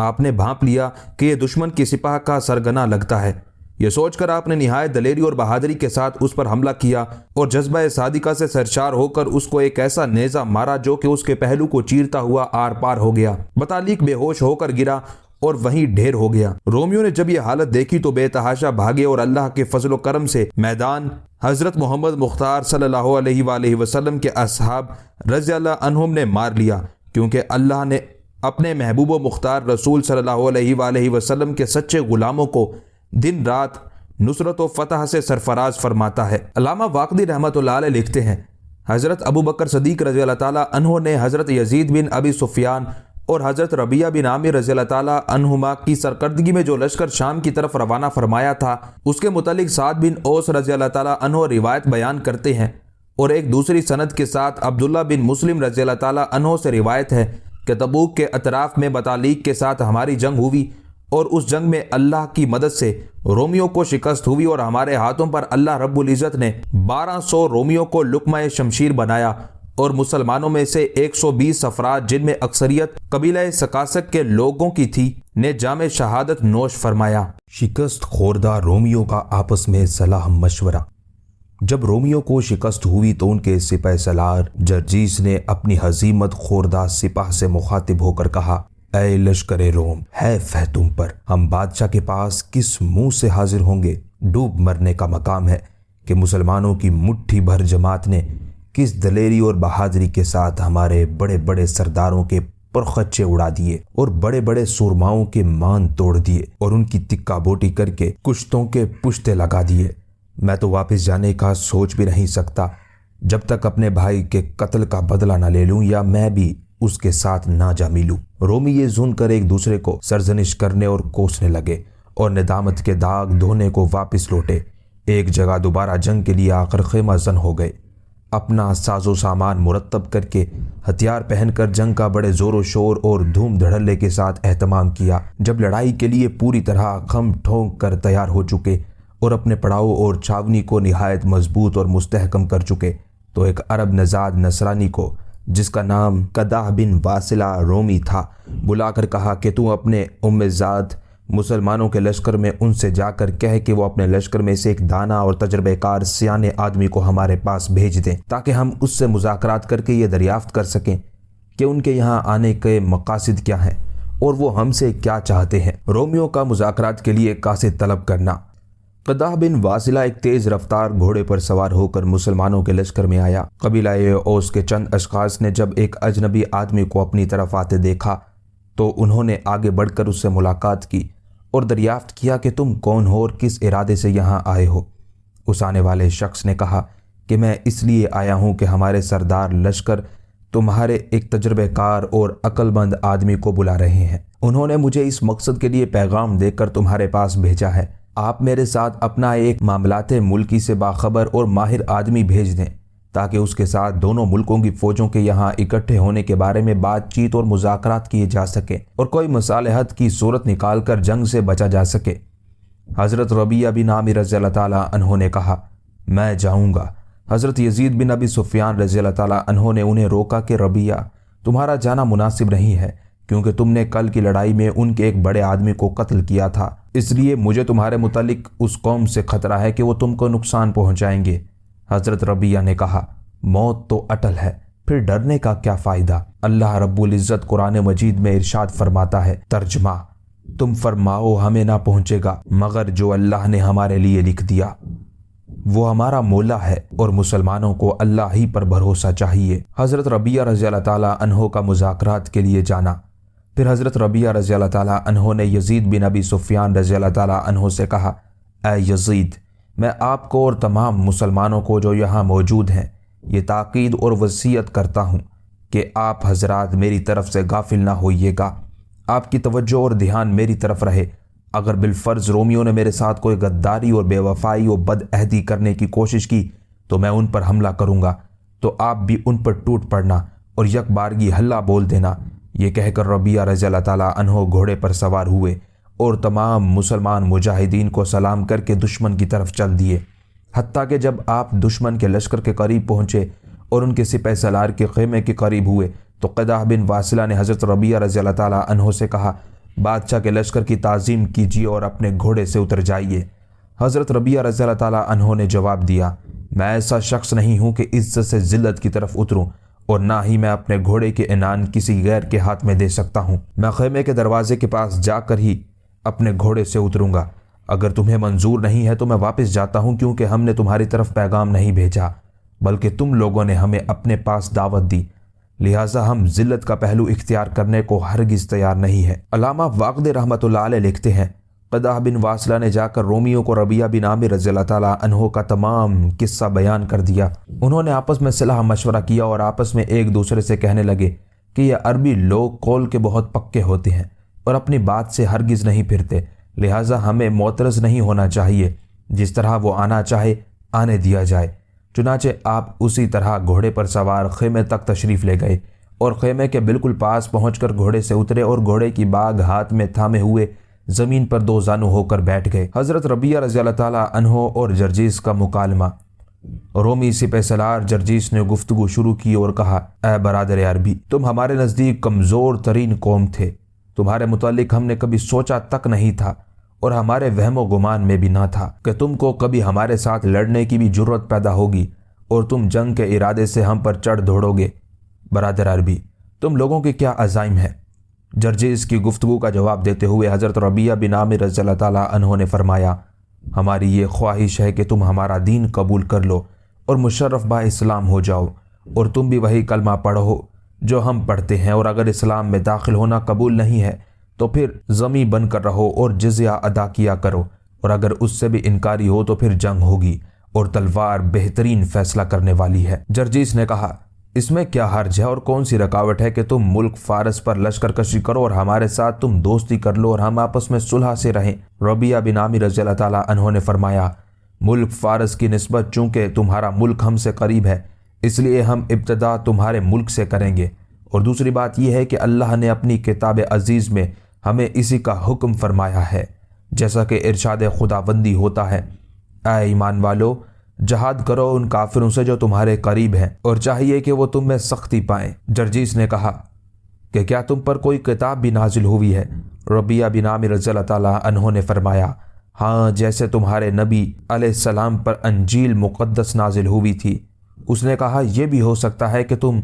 [SPEAKER 1] آپ نے بھانپ لیا کہ یہ دشمن کی سپاہ کا سرگنا لگتا ہے۔ یہ سوچ کر آپ نے نہایت دلیری اور بہادری کے ساتھ اس پر حملہ کیا اور جذبہ صادقہ سے سرشار ہو کر اس کو ایک ایسا نیزہ مارا جو کہ اس کے پہلو کو چیرتا ہوا آر پار ہو گیا۔ بطالیق بے ہوش ہو کر گرا اور وہیں ڈھیر ہو گیا۔ رومیوں نے جب یہ حالت دیکھی تو بے تحاشا بھاگے اور اللہ کے فضل و کرم سے میدان حضرت محمد مختار صلی اللہ علیہ وآلہ وسلم کے اصحاب رضی اللہ عنہم نے مار لیا، کیونکہ اللہ نے اپنے محبوب و مختار رسول صلی اللہ علیہ وآلہ وسلم کے سچے غلاموں کو دن رات نصرت و فتح سے سرفراز فرماتا ہے۔ علامہ واقدی رحمۃ اللہ علیہ لکھتے ہیں، حضرت ابو بکر صدیق رضی اللہ تعالیٰ عنہ نے حضرت یزید بن ابی سفیان اور حضرت ربیعہ بن عامر رضی اللہ تعالیٰ عنہما کی سرکردگی میں جو لشکر شام کی طرف روانہ فرمایا تھا، اس کے متعلق سعد بن اوس رضی اللہ تعالیٰ عنہ روایت بیان کرتے ہیں، اور ایک دوسری سند کے ساتھ عبداللہ بن مسلم رضی اللہ تعالیٰ عنہ سے روایت ہے کہ تبوک کے اطراف میں بطالیق کے ساتھ ہماری جنگ ہوئی، اور اس جنگ میں اللہ کی مدد سے رومیوں کو شکست ہوئی، اور ہمارے ہاتھوں پر اللہ رب العزت نے 1200 رومیوں کو لقمہ شمشیر بنایا، اور مسلمانوں میں سے 120 افراد جن میں اکثریت قبیلہ سکاسک کے لوگوں کی تھی نے جام شہادت نوش فرمایا۔ شکست خوردہ رومیوں کا آپس میں صلاح مشورہ۔ جب رومیوں کو شکست ہوئی تو ان کے سپہ سالار جرجیس نے اپنی ہزیمت خوردہ سپاہ سے مخاطب ہو کر کہا، اے لشکر روم، حیف ہے تم پر، ہم بادشاہ کے پاس کس منہ سے حاضر ہوں گے؟ ڈوب مرنے کا مقام ہے کہ مسلمانوں کی مٹھی بھر جماعت نے کس دلیری اور بہادری کے ساتھ ہمارے بڑے بڑے سرداروں کے پرخچے اڑا دیے اور بڑے بڑے سورماؤں کے مان توڑ دیے اور ان کی تکا بوٹی کر کے کشتوں کے پشتے لگا دیے۔ میں تو واپس جانے کا سوچ بھی نہیں سکتا جب تک اپنے بھائی کے قتل کا بدلہ نہ لے لوں یا میں بھی اس کے ساتھ نہ جا ملوں۔ رومی یہ سن کر ایک دوسرے کو سرزنش کرنے اور کوسنے لگے اور ندامت کے داغ دھونے کو واپس لوٹے۔ ایک جگہ دوبارہ جنگ کے لیے آ کر خیمہ زن ہو گئے۔ اپنا ساز و سامان مرتب کر کے ہتھیار پہن کر جنگ کا بڑے زور و شور اور دھوم دھڑلے کے ساتھ اہتمام کیا۔ جب لڑائی کے لیے پوری طرح خم ٹھونک کر تیار ہو چکے اور اپنے پڑاؤ اور چھاونی کو نہایت مضبوط اور مستحکم کر چکے تو ایک عرب نژاد نصرانی کو جس کا نام قدح بن واصلہ رومی تھا بلا کر کہا کہ تو اپنے زاد مسلمانوں کے لشکر میں ان سے جا کر کہہ کہ وہ اپنے لشکر میں سے ایک دانا اور تجربہ کار سیانے آدمی کو ہمارے پاس بھیج دیں تاکہ ہم اس سے مذاکرات کر کے یہ دریافت کر سکیں کہ ان کے یہاں آنے کے مقاصد کیا ہیں اور وہ ہم سے کیا چاہتے ہیں۔ رومیوں کا مذاکرات کے لیے قاصد طلب کرنا۔ قدح بن واصلہ ایک تیز رفتار گھوڑے پر سوار ہو کر مسلمانوں کے لشکر میں آیا۔ قبیلہ اوس کے چند اشخاص نے جب ایک اجنبی آدمی کو اپنی طرف آتے دیکھا تو انہوں نے آگے بڑھ کر اس سے ملاقات کی اور دریافت کیا کہ تم کون ہو اور کس ارادے سے یہاں آئے ہو۔ اس آنے والے شخص نے کہا کہ میں اس لیے آیا ہوں کہ ہمارے سردار لشکر تمہارے ایک تجربہ کار اور عقل مند آدمی کو بلا رہے ہیں۔ انہوں نے مجھے اس مقصد کے لیے پیغام دے کر تمہارے پاس بھیجا ہے۔ آپ میرے ساتھ اپنا ایک معاملات ملکی سے باخبر اور ماہر آدمی بھیج دیں تاکہ اس کے ساتھ دونوں ملکوں کی فوجوں کے یہاں اکٹھے ہونے کے بارے میں بات چیت اور مذاکرات کیے جا سکے اور کوئی مصالحت کی صورت نکال کر جنگ سے بچا جا سکے۔ حضرت ربیعہ بن عامر رضی اللہ تعالیٰ عنہ نے کہا میں جاؤں گا۔ حضرت یزید بن ابی سفیان رضی اللہ تعالیٰ عنہ نے انہیں روکا کہ ربیعہ تمہارا جانا مناسب نہیں ہے کیونکہ تم نے کل کی لڑائی میں ان کے ایک بڑے آدمی کو قتل کیا تھا، اس لیے مجھے تمہارے متعلق اس قوم سے خطرہ ہے کہ وہ تم کو نقصان پہنچائیں گے۔ حضرت ربیعہ نے کہا موت تو اٹل ہے، پھر ڈرنے کا کیا فائدہ؟ اللہ رب العزت قرآن مجید میں ارشاد فرماتا ہے، ترجمہ تم فرماؤ ہمیں نہ پہنچے گا مگر جو اللہ نے ہمارے لیے لکھ دیا، وہ ہمارا مولا ہے اور مسلمانوں کو اللہ ہی پر بھروسہ چاہیے۔ حضرت ربیعہ رضی اللہ تعالیٰ عنہ کا مذاکرات کے لیے جانا۔ پھر حضرت ربیعہ رضی اللہ تعالیٰ عنہ نے یزید بن ابی سفیان رضی اللہ تعالیٰ عنہ سے کہا اے یزید، میں آپ کو اور تمام مسلمانوں کو جو یہاں موجود ہیں یہ تاکید اور وصیت کرتا ہوں کہ آپ حضرات میری طرف سے غافل نہ ہوئیے گا، آپ کی توجہ اور دھیان میری طرف رہے۔ اگر بالفرض رومیوں نے میرے ساتھ کوئی غداری اور بے وفائی اور بد عہدی کرنے کی کوشش کی تو میں ان پر حملہ کروں گا، تو آپ بھی ان پر ٹوٹ پڑنا اور یک بارگی ہلہ بول دینا۔ یہ کہہ کر ربیعہ رضی اللہ تعالیٰ عنہ گھوڑے پر سوار ہوئے اور تمام مسلمان مجاہدین کو سلام کر کے دشمن کی طرف چل دیے، حتیٰ کہ جب آپ دشمن کے لشکر کے قریب پہنچے اور ان کے سپہ سالار کے خیمے کے قریب ہوئے تو قدح بن واصلہ نے حضرت ربیعہ رضی اللہ تعالیٰ عنہ سے کہا بادشاہ کے لشکر کی تعظیم کیجیے اور اپنے گھوڑے سے اتر جائیے۔ حضرت ربیعہ رضی اللہ تعالیٰ عنہ نے جواب دیا میں ایسا شخص نہیں ہوں کہ عزت سے ذلت کی طرف اتروں اور نہ ہی میں اپنے گھوڑے کے انعام کسی غیر کے ہاتھ میں دے سکتا ہوں۔ میں خیمے کے دروازے کے پاس جا کر ہی اپنے گھوڑے سے اتروں گا۔ اگر تمہیں منظور نہیں ہے تو میں واپس جاتا ہوں، کیونکہ ہم نے تمہاری طرف پیغام نہیں بھیجا بلکہ تم لوگوں نے ہمیں اپنے پاس دعوت دی، لہٰذا ہم ذلت کا پہلو اختیار کرنے کو ہرگز تیار نہیں ہے۔ علامہ واقدی رحمۃ اللہ علیہ لکھتے ہیں قدح بن واصلہ نے جا کر رومیوں کو ربیعہ بن عامر رضی اللہ تعالیٰ عنہ کا تمام قصہ بیان کر دیا۔ انہوں نے آپس میں صلاح مشورہ کیا اور آپس میں ایک دوسرے سے کہنے لگے کہ یہ عربی لوگ قول کے بہت پکے ہوتے ہیں اور اپنی بات سے ہرگز نہیں پھرتے، لہٰذا ہمیں معترض نہیں ہونا چاہیے، جس طرح وہ آنا چاہے آنے دیا جائے۔ چنانچہ آپ اسی طرح گھوڑے پر سوار خیمے تک تشریف لے گئے اور خیمے کے بالکل پاس پہنچ کر گھوڑے سے اترے اور گھوڑے کی باگ ہاتھ میں تھامے ہوئے زمین پر دو زانو ہو کر بیٹھ گئے۔ حضرت ربیعہ رضی اللہ تعالیٰ عنہ اور جرجیس کا مکالمہ۔ رومی سپہ سالار جرجیس نے گفتگو شروع کی اور کہا اے برادر عربی، تم ہمارے نزدیک کمزور ترین قوم تھے، تمہارے متعلق ہم نے کبھی سوچا تک نہیں تھا اور ہمارے وہم و گمان میں بھی نہ تھا کہ تم کو کبھی ہمارے ساتھ لڑنے کی بھی جرت پیدا ہوگی اور تم جنگ کے ارادے سے ہم پر چڑھ دوڑو گے۔ برادر عربی، تم لوگوں کے کیا عزائم ہیں؟ جرجیس کی گفتگو کا جواب دیتے ہوئے حضرت ربیعہ بن عامر رضی اللہ تعالیٰ عنہ نے فرمایا ہماری یہ خواہش ہے کہ تم ہمارا دین قبول کر لو اور مشرف با اسلام ہو جاؤ، اور تم بھی وہی کلمہ پڑھو جو ہم پڑھتے ہیں، اور اگر اسلام میں داخل ہونا قبول نہیں ہے تو پھر ضمی بن کر رہو اور جزیہ ادا کیا کرو، اور اگر اس سے بھی انکاری ہو تو پھر جنگ ہوگی اور تلوار بہترین فیصلہ کرنے والی ہے۔ جرجیس نے کہا اس میں کیا حرج ہے اور کون سی رکاوٹ ہے کہ تم ملک فارس پر لشکر کشی کرو اور ہمارے ساتھ تم دوستی کر لو اور ہم آپس میں صلح سے رہیں۔ ربیعہ بن عامر رضی اللہ تعالیٰ عنہ نے فرمایا ملک فارس کی نسبت چونکہ تمہارا ملک ہم سے قریب ہے اس لیے ہم ابتدا تمہارے ملک سے کریں گے، اور دوسری بات یہ ہے کہ اللہ نے اپنی کتاب عزیز میں ہمیں اسی کا حکم فرمایا ہے، جیسا کہ ارشاد خداوندی ہوتا ہے اے ایمان والو، جہاد کرو ان کافروں سے جو تمہارے قریب ہیں، اور چاہیے کہ وہ تم میں سختی پائیں۔ جرجیس نے کہا کہ کیا تم پر کوئی کتاب بھی نازل ہوئی ہے؟ ربیہ بن عامر رضی اللہ تعالیٰ عنہ نے فرمایا، ہاں، جیسے تمہارے نبی علیہ السلام پر انجیل مقدس نازل ہوئی تھی۔ اس نے کہا، یہ بھی ہو سکتا ہے کہ تم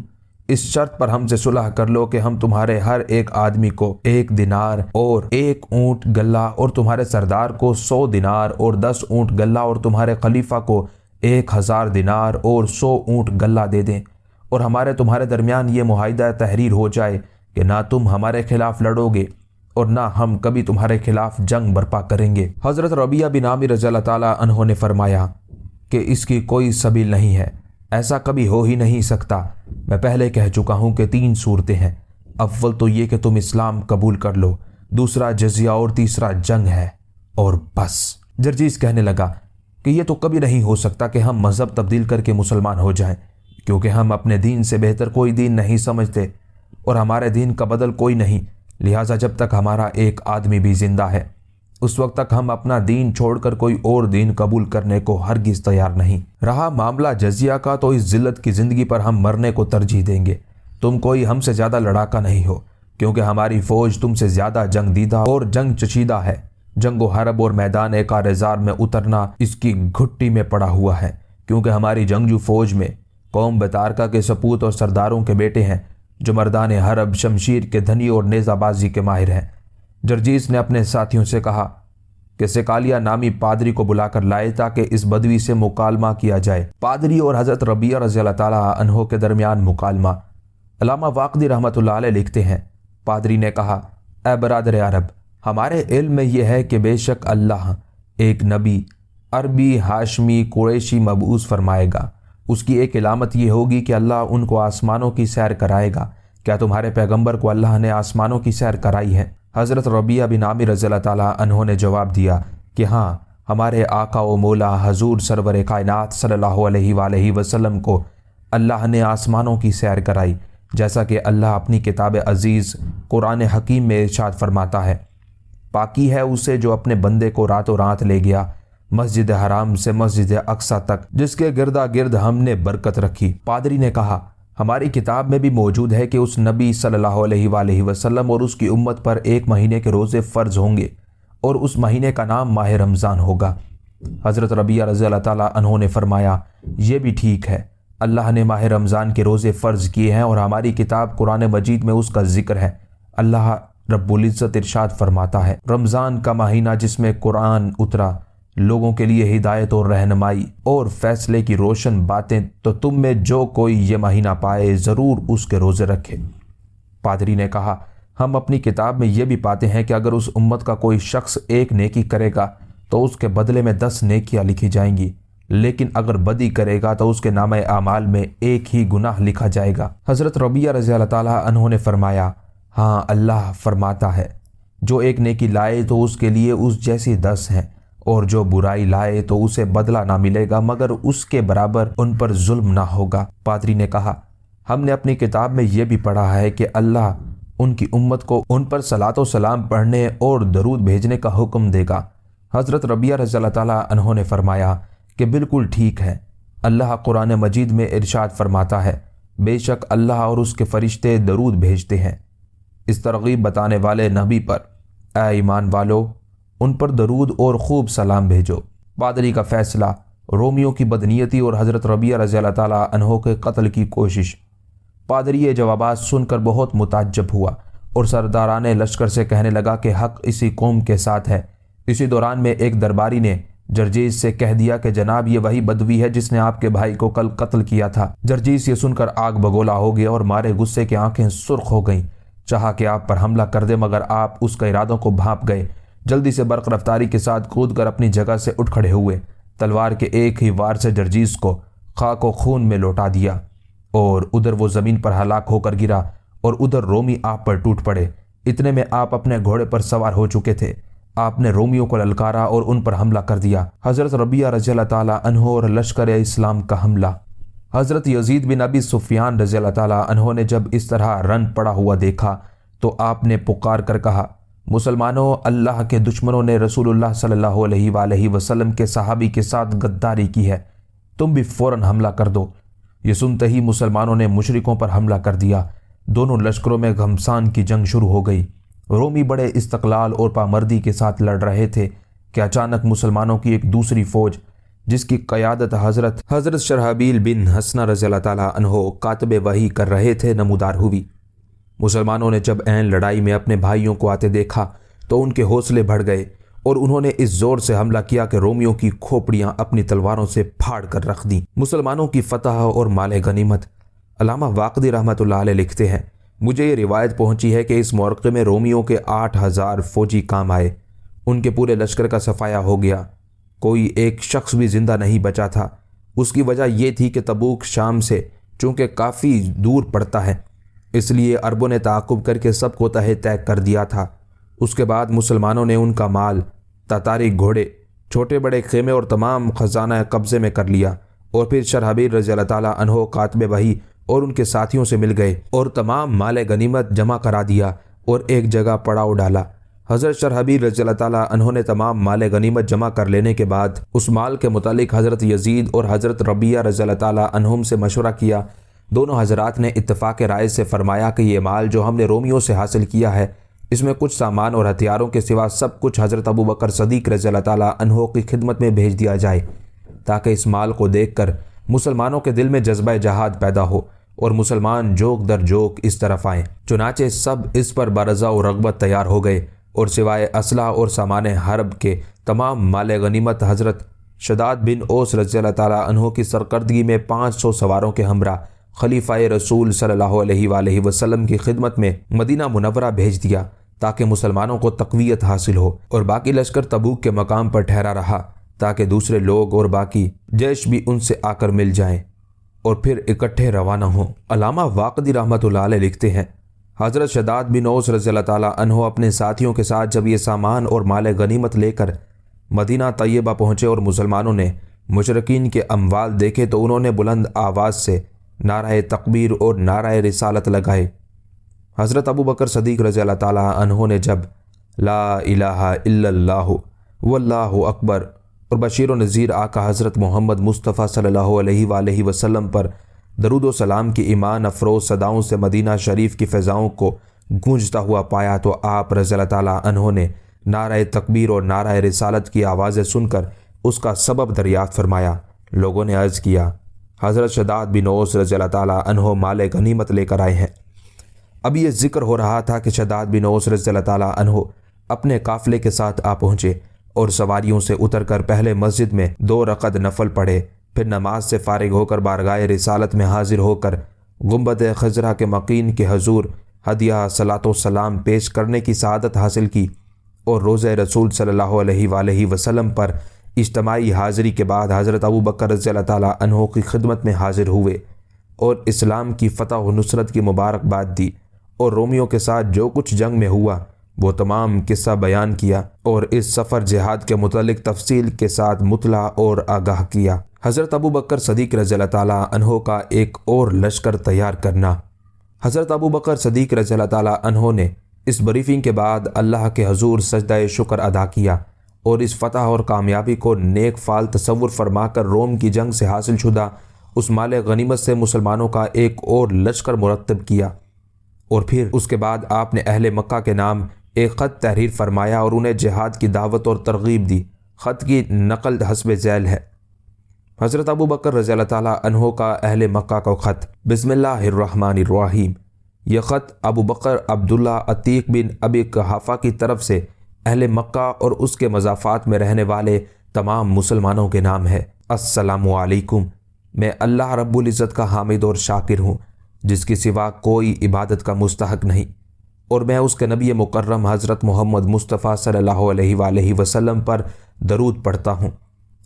[SPEAKER 1] اس شرط پر ہم سے صلح کر لو کہ ہم تمہارے ہر ایک آدمی کو 1 دینار اور 1 اونٹ غلہ، اور تمہارے سردار کو 100 دینار اور 10 اونٹ غلہ، اور تمہارے خلیفہ کو 1000 دینار اور 100 اونٹ غلہ دے دیں، اور ہمارے تمہارے درمیان یہ معاہدہ تحریر ہو جائے کہ نہ تم ہمارے خلاف لڑو گے اور نہ ہم کبھی تمہارے خلاف جنگ برپا کریں گے۔ حضرت ربیہ بن عامر رضی اللہ تعالیٰ عنہ نے فرمایا کہ اس کی کوئی سبیل نہیں ہے، ایسا کبھی ہو ہی نہیں سکتا۔ میں پہلے کہہ چکا ہوں کہ 3 صورتیں ہیں، اول تو یہ کہ تم اسلام قبول کر لو، دوسرا جزیہ، اور تیسرا جنگ ہے، اور بس۔ جرجیس کہنے لگا کہ یہ تو کبھی نہیں ہو سکتا کہ ہم مذہب تبدیل کر کے مسلمان ہو جائیں، کیونکہ ہم اپنے دین سے بہتر کوئی دین نہیں سمجھتے، اور ہمارے دین کا بدل کوئی نہیں، لہٰذا جب تک ہمارا ایک آدمی بھی زندہ ہے اس وقت تک ہم اپنا دین چھوڑ کر کوئی اور دین قبول کرنے کو ہرگز تیار نہیں۔ رہا معاملہ جزیہ کا، تو اس ذلت کی زندگی پر ہم مرنے کو ترجیح دیں گے۔ تم کوئی ہم سے زیادہ لڑاکا نہیں ہو، کیونکہ ہماری فوج تم سے زیادہ جنگ دیدہ اور جنگ چشیدہ ہے۔ جنگ و حرب اور میدان کارزار میں اترنا اس کی گھٹی میں پڑا ہوا ہے، کیونکہ ہماری جنگجو فوج میں قوم بطارکہ کے سپوت اور سرداروں کے بیٹے ہیں، جو مردان حرب، شمشیر کے دھنی اور نیزہ بازی کے ماہر ہیں۔ جرجیس نے اپنے ساتھیوں سے کہا کہ سکالیا نامی پادری کو بلا کر لائے تاکہ اس بدوی سے مکالمہ کیا جائے۔ پادری اور حضرت ربیہ رضی اللہ تعالیٰ عنہ کے درمیان مکالمہ۔ علامہ واقدی رحمۃ اللہ علیہ لکھتے ہیں، پادری نے کہا، اے برادر عرب، ہمارے علم میں یہ ہے کہ بے شک اللہ ایک نبی عربی ہاشمی قریشی مبعوث فرمائے گا۔ اس کی ایک علامت یہ ہوگی کہ اللہ ان کو آسمانوں کی سیر کرائے گا۔ کیا تمہارے پیغمبر کو اللہ نے آسمانوں کی سیر کرائی ہے؟ حضرت ربیہ بن عامر رضی اللہ تعالیٰ عنہ نے جواب دیا کہ ہاں، ہمارے آقا و مولا حضور سرور کائنات صلی اللہ علیہ وآلہ وسلم کو اللہ نے آسمانوں کی سیر کرائی، جیسا کہ اللہ اپنی کتاب عزیز قرآن حکیم میں ارشاد فرماتا ہے، پاکی ہے اسے جو اپنے بندے کو راتوں رات لے گیا مسجد حرام سے مسجد اقصی تک، جس کے گردا گرد ہم نے برکت رکھی۔ پادری نے کہا، ہماری کتاب میں بھی موجود ہے کہ اس نبی صلی اللہ علیہ وآلہ وسلم اور اس کی امت پر 1 مہینے کے روزے فرض ہوں گے، اور اس مہینے کا نام ماہ رمضان ہوگا۔ حضرت ربیہ رضی اللہ تعالیٰ عنہ نے فرمایا، یہ بھی ٹھیک ہے، اللہ نے ماہ رمضان کے روزے فرض کیے ہیں، اور ہماری کتاب قرآن مجید میں اس کا ذکر ہے۔ اللہ رب العزت ارشاد فرماتا ہے، رمضان کا مہینہ جس میں قرآن اترا، لوگوں کے لیے ہدایت اور رہنمائی اور فیصلے کی روشن باتیں، تو تم میں جو کوئی یہ مہینہ پائے ضرور اس کے روزے رکھے۔ پادری نے کہا، ہم اپنی کتاب میں یہ بھی پاتے ہیں کہ اگر اس امت کا کوئی شخص 1 نیکی کرے گا تو اس کے بدلے میں 10 نیکیاں لکھی جائیں گی، لیکن اگر بدی کرے گا تو اس کے نامہ اعمال میں 1 ہی گناہ لکھا جائے گا۔ حضرت ربیہ رضی اللہ تعالیٰ عنہ نے فرمایا، ہاں، اللہ فرماتا ہے، جو 1 نیکی لائے تو اس کے لیے اس جیسی 10 ہیں، اور جو برائی لائے تو اسے بدلہ نہ ملے گا مگر اس کے برابر ان پر ظلم نہ ہوگا۔ پادری نے کہا، ہم نے اپنی کتاب میں یہ بھی پڑھا ہے کہ اللہ ان کی امت کو ان پر صلاۃ و سلام پڑھنے اور درود بھیجنے کا حکم دے گا۔ حضرت ربیہ رضی اللہ تعالیٰ عنہ نے فرمایا کہ بالکل ٹھیک ہے، اللہ قرآن مجید میں ارشاد فرماتا ہے، بے شک اللہ اور اس کے فرشتے درود بھیجتے ہیں۔ اس ترغیب بتانے والے نبی پر اے ایمان والو، ان پر درود اور خوب سلام بھیجو۔ پادری کا فیصلہ، رومیوں کی بدنیتی اور حضرت ربیہ رضی اللہ تعالیٰ عنہ کے قتل کی کوشش۔ پادری یہ جوابات سن کر بہت متعجب ہوا اور سرداران لشکر سے کہنے لگا کہ حق اسی قوم کے ساتھ ہے۔ اسی دوران میں ایک درباری نے جرجیس سے کہہ دیا کہ جناب، یہ وہی بدوی ہے جس نے آپ کے بھائی کو کل قتل کیا تھا۔ جرجیس یہ سن کر آگ بگولا ہو گیا اور مارے غصے کے آنکھیں سرخ ہو گئیں، چاہا کہ آپ پر حملہ کر دے، مگر آپ اس کا ارادوں کو بھانپ گئے۔ جلدی سے برق رفتاری کے ساتھ کود کر اپنی جگہ سے اٹھ کھڑے ہوئے، تلوار کے ایک ہی وار سے جرجیس کو خاک و خون میں لوٹا دیا، اور ادھر وہ زمین پر ہلاک ہو کر گرا اور ادھر رومی آپ پر ٹوٹ پڑے۔ اتنے میں آپ اپنے گھوڑے پر سوار ہو چکے تھے۔ آپ نے رومیوں کو للکارا اور ان پر حملہ کر دیا۔ حضرت ربیہ رضی اللہ تعالیٰ عنہ اور لشکر اسلام کا حملہ۔ حضرت یزید بن ابی سفیان رضی اللہ تعالیٰ عنہ نے جب اس طرح رن پڑا ہوا دیکھا تو آپ نے پکار کر کہا، مسلمانوں، اللہ کے دشمنوں نے رسول اللہ صلی اللہ علیہ وآلہ وسلم کے صحابی کے ساتھ غداری کی ہے، تم بھی فوراً حملہ کر دو۔ یہ سنتے ہی مسلمانوں نے مشرکوں پر حملہ کر دیا۔ دونوں لشکروں میں گھمسان کی جنگ شروع ہو گئی۔ رومی بڑے استقلال اور پامردی کے ساتھ لڑ رہے تھے کہ اچانک مسلمانوں کی ایک دوسری فوج، جس کی قیادت حضرت شرحبیل بن حسنہ رضی اللہ تعالیٰ عنہ کاتب وحی کر رہے تھے، نمودار ہوئی۔ مسلمانوں نے جب عین لڑائی میں اپنے بھائیوں کو آتے دیکھا تو ان کے حوصلے بڑھ گئے اور انہوں نے اس زور سے حملہ کیا کہ رومیوں کی کھوپڑیاں اپنی تلواروں سے پھاڑ کر رکھ دیں۔ مسلمانوں کی فتح اور مال غنیمت۔ علامہ واقدی رحمۃ اللہ علیہ لکھتے ہیں، مجھے یہ روایت پہنچی ہے کہ اس موقع میں رومیوں کے 8000 فوجی کام آئے، ان کے پورے لشکر کا صفایا ہو گیا، کوئی ایک شخص بھی زندہ نہیں بچا تھا۔ اس کی وجہ یہ تھی کہ تبوک شام سے چونکہ کافی دور پڑتا ہے، اس لیے عربوں نے تعاقب کر کے سب کو تہہ طے کر دیا تھا۔ اس کے بعد مسلمانوں نے ان کا مال، تاتاری گھوڑے، چھوٹے بڑے خیمے اور تمام خزانہ قبضے میں کر لیا، اور پھر شرحبیل رضی اللہ تعالیٰ عنہ کاتب وحی اور ان کے ساتھیوں سے مل گئے اور تمام مال غنیمت جمع کرا دیا اور ایک جگہ پڑاؤ ڈالا۔ حضرت شرحبیل رضی اللہ تعالیٰ عنہ نے تمام مال غنیمت جمع کر لینے کے بعد اس مال کے متعلق حضرت یزید اور حضرت ربیعہ رضی اللہ تعالیٰ عنہم سے مشورہ کیا۔ دونوں حضرات نے اتفاق رائے سے فرمایا کہ یہ مال جو ہم نے رومیوں سے حاصل کیا ہے، اس میں کچھ سامان اور ہتھیاروں کے سوا سب کچھ حضرت ابو بکر صدیق رضی اللہ تعالیٰ عنہ کی خدمت میں بھیج دیا جائے، تاکہ اس مال کو دیکھ کر مسلمانوں کے دل میں جذبہ جہاد پیدا ہو اور مسلمان جوک در جوک اس طرف آئیں۔ چنانچہ سب اس پر برضا و رغبت تیار ہو گئے، اور سوائے اسلحہ اور سامان حرب کے تمام مال غنیمت حضرت شداد بن اوس رضی اللہ تعالیٰ عنہ کی سرکردگی میں 500 سواروں کے ہمراہ خلیفہ رسول صلی اللہ علیہ وآلہ وسلم کی خدمت میں مدینہ منورہ بھیج دیا، تاکہ مسلمانوں کو تقویت حاصل ہو، اور باقی لشکر تبوک کے مقام پر ٹھہرا رہا تاکہ دوسرے لوگ اور باقی جیش بھی ان سے آ کر مل جائیں اور پھر اکٹھے روانہ ہوں۔ علامہ واقدی رحمۃ اللہ علیہ لکھتے ہیں، حضرت شداد بن اوس رضی اللہ تعالیٰ عنہ اپنے ساتھیوں کے ساتھ جب یہ سامان اور مال غنیمت لے کر مدینہ طیبہ پہنچے اور مسلمانوں نے مشرکین کے اموال دیکھے تو انہوں نے بلند آواز سے نعرہ تکبیر اور نعرہ رسالت لگائے۔ حضرت ابو بکر صدیق رضی اللہ تعالیٰ عنہ نے جب لا الہ الا اللہ واللہ اکبر اور بشیر و نذیر آقا حضرت محمد مصطفیٰ صلی اللہ علیہ وآلہ وسلم پر درود و سلام کی ایمان افروز صداؤں سے مدینہ شریف کی فضاؤں کو گونجتا ہوا پایا تو آپ رضی اللہ تعالیٰ عنہ نے نعرہ تکبیر اور نعرہ رسالت کی آوازیں سن کر اس کا سبب دریافت فرمایا۔ لوگوں نے عرض کیا، حضرت شداد بن اوس رضی اللہ تعالیٰ عنہ مال غنیمت لے کر آئے ہیں۔ اب یہ ذکر ہو رہا تھا کہ شداد بن اوس رضی اللہ تعالیٰ عنہ اپنے قافلے کے ساتھ آ پہنچے اور سواریوں سے اتر کر پہلے مسجد میں 2 رکعت نفل پڑھے، پھر نماز سے فارغ ہو کر بارگاہ رسالت میں حاضر ہو کر گنبد خضرا کے مقین کے حضور ہدیہ صلاۃ و سلام پیش کرنے کی سعادت حاصل کی، اور روضہ رسول صلی اللہ علیہ وآلہ وسلم پر اجتماعی حاضری کے بعد حضرت ابو بکر رضی اللہ تعالیٰ عنہ کی خدمت میں حاضر ہوئے اور اسلام کی فتح و نصرت کی مبارکباد دی، اور رومیوں کے ساتھ جو کچھ جنگ میں ہوا وہ تمام قصہ بیان کیا، اور اس سفر جہاد کے متعلق تفصیل کے ساتھ مطلع اور آگاہ کیا۔ حضرت ابو بکر صدیق رضی اللہ تعالیٰ عنہ کا ایک اور لشکر تیار کرنا۔ حضرت ابو بکر صدیق رضی اللہ تعالیٰ عنہ نے اس بریفنگ کے بعد اللہ کے حضور سجدہ شکر ادا کیا اور اس فتح اور کامیابی کو نیک فال تصور فرما کر روم کی جنگ سے حاصل شدہ اس مال غنیمت سے مسلمانوں کا ایک اور لشکر مرتب کیا، اور پھر اس کے بعد آپ نے اہل مکہ کے نام ایک خط تحریر فرمایا اور انہیں جہاد کی دعوت اور ترغیب دی۔ خط کی نقل حسب ذیل ہے۔ حضرت ابو بکر رضی اللہ تعالیٰ عنہ کا اہل مکہ کا خط۔ بسم اللہ الرحمن الرحیم۔ یہ خط ابو بکر عبداللہ عتیق بن ابی قحافہ کی طرف سے اہل مکہ اور اس کے مضافات میں رہنے والے تمام مسلمانوں کے نام ہے۔ السلام علیکم، میں اللہ رب العزت کا حامد اور شاکر ہوں جس کی سوا کوئی عبادت کا مستحق نہیں، اور میں اس کے نبی مکرم حضرت محمد مصطفیٰ صلی اللہ علیہ وآلہ وسلم پر درود پڑھتا ہوں۔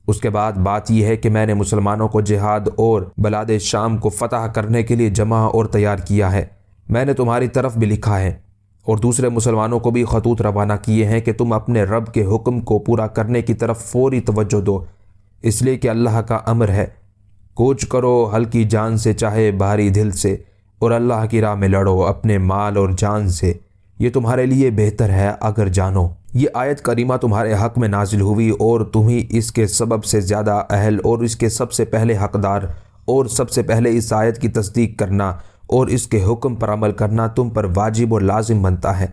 [SPEAKER 1] اس کے بعد بات یہ ہے کہ میں نے مسلمانوں کو جہاد اور بلاد شام کو فتح کرنے کے لیے جمع اور تیار کیا ہے۔ میں نے تمہاری طرف بھی لکھا ہے اور دوسرے مسلمانوں کو بھی خطوط روانہ کیے ہیں کہ تم اپنے رب کے حکم کو پورا کرنے کی طرف فوری توجہ دو، اس لیے کہ اللہ کا امر ہے، کوچ کرو ہلکی جان سے چاہے بھاری دل سے، اور اللہ کی راہ میں لڑو اپنے مال اور جان سے، یہ تمہارے لیے بہتر ہے اگر جانو۔ یہ آیت کریمہ تمہارے حق میں نازل ہوئی اور تمہیں اس کے سبب سے زیادہ اہل اور اس کے سب سے پہلے حقدار اور سب سے پہلے اس آیت کی تصدیق کرنا اور اس کے حکم پر عمل کرنا تم پر واجب اور لازم بنتا ہے۔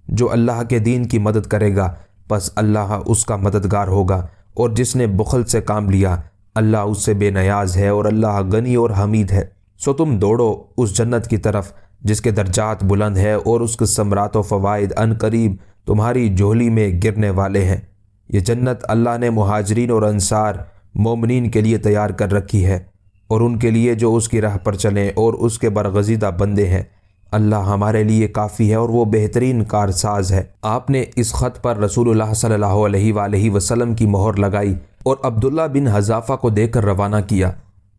[SPEAKER 1] جو اللہ کے دین کی مدد کرے گا پس اللہ اس کا مددگار ہوگا، اور جس نے بخل سے کام لیا اللہ اس سے بے نیاز ہے اور اللہ غنی اور حمید ہے۔ سو تم دوڑو اس جنت کی طرف جس کے درجات بلند ہے اور اس کے ثمرات و فوائد ان قریب تمہاری جھولی میں گرنے والے ہیں۔ یہ جنت اللہ نے مہاجرین اور انصار مومنین کے لیے تیار کر رکھی ہے، اور ان کے لیے جو اس کی راہ پر چلیں اور اس کے برگزیدہ بندے ہیں۔ اللہ ہمارے لیے کافی ہے اور وہ بہترین کارساز ہے۔ آپ نے اس خط پر رسول اللہ صلی اللہ علیہ وآلہ وسلم کی مہر لگائی اور عبداللہ بن حذافہ کو دے کر روانہ کیا۔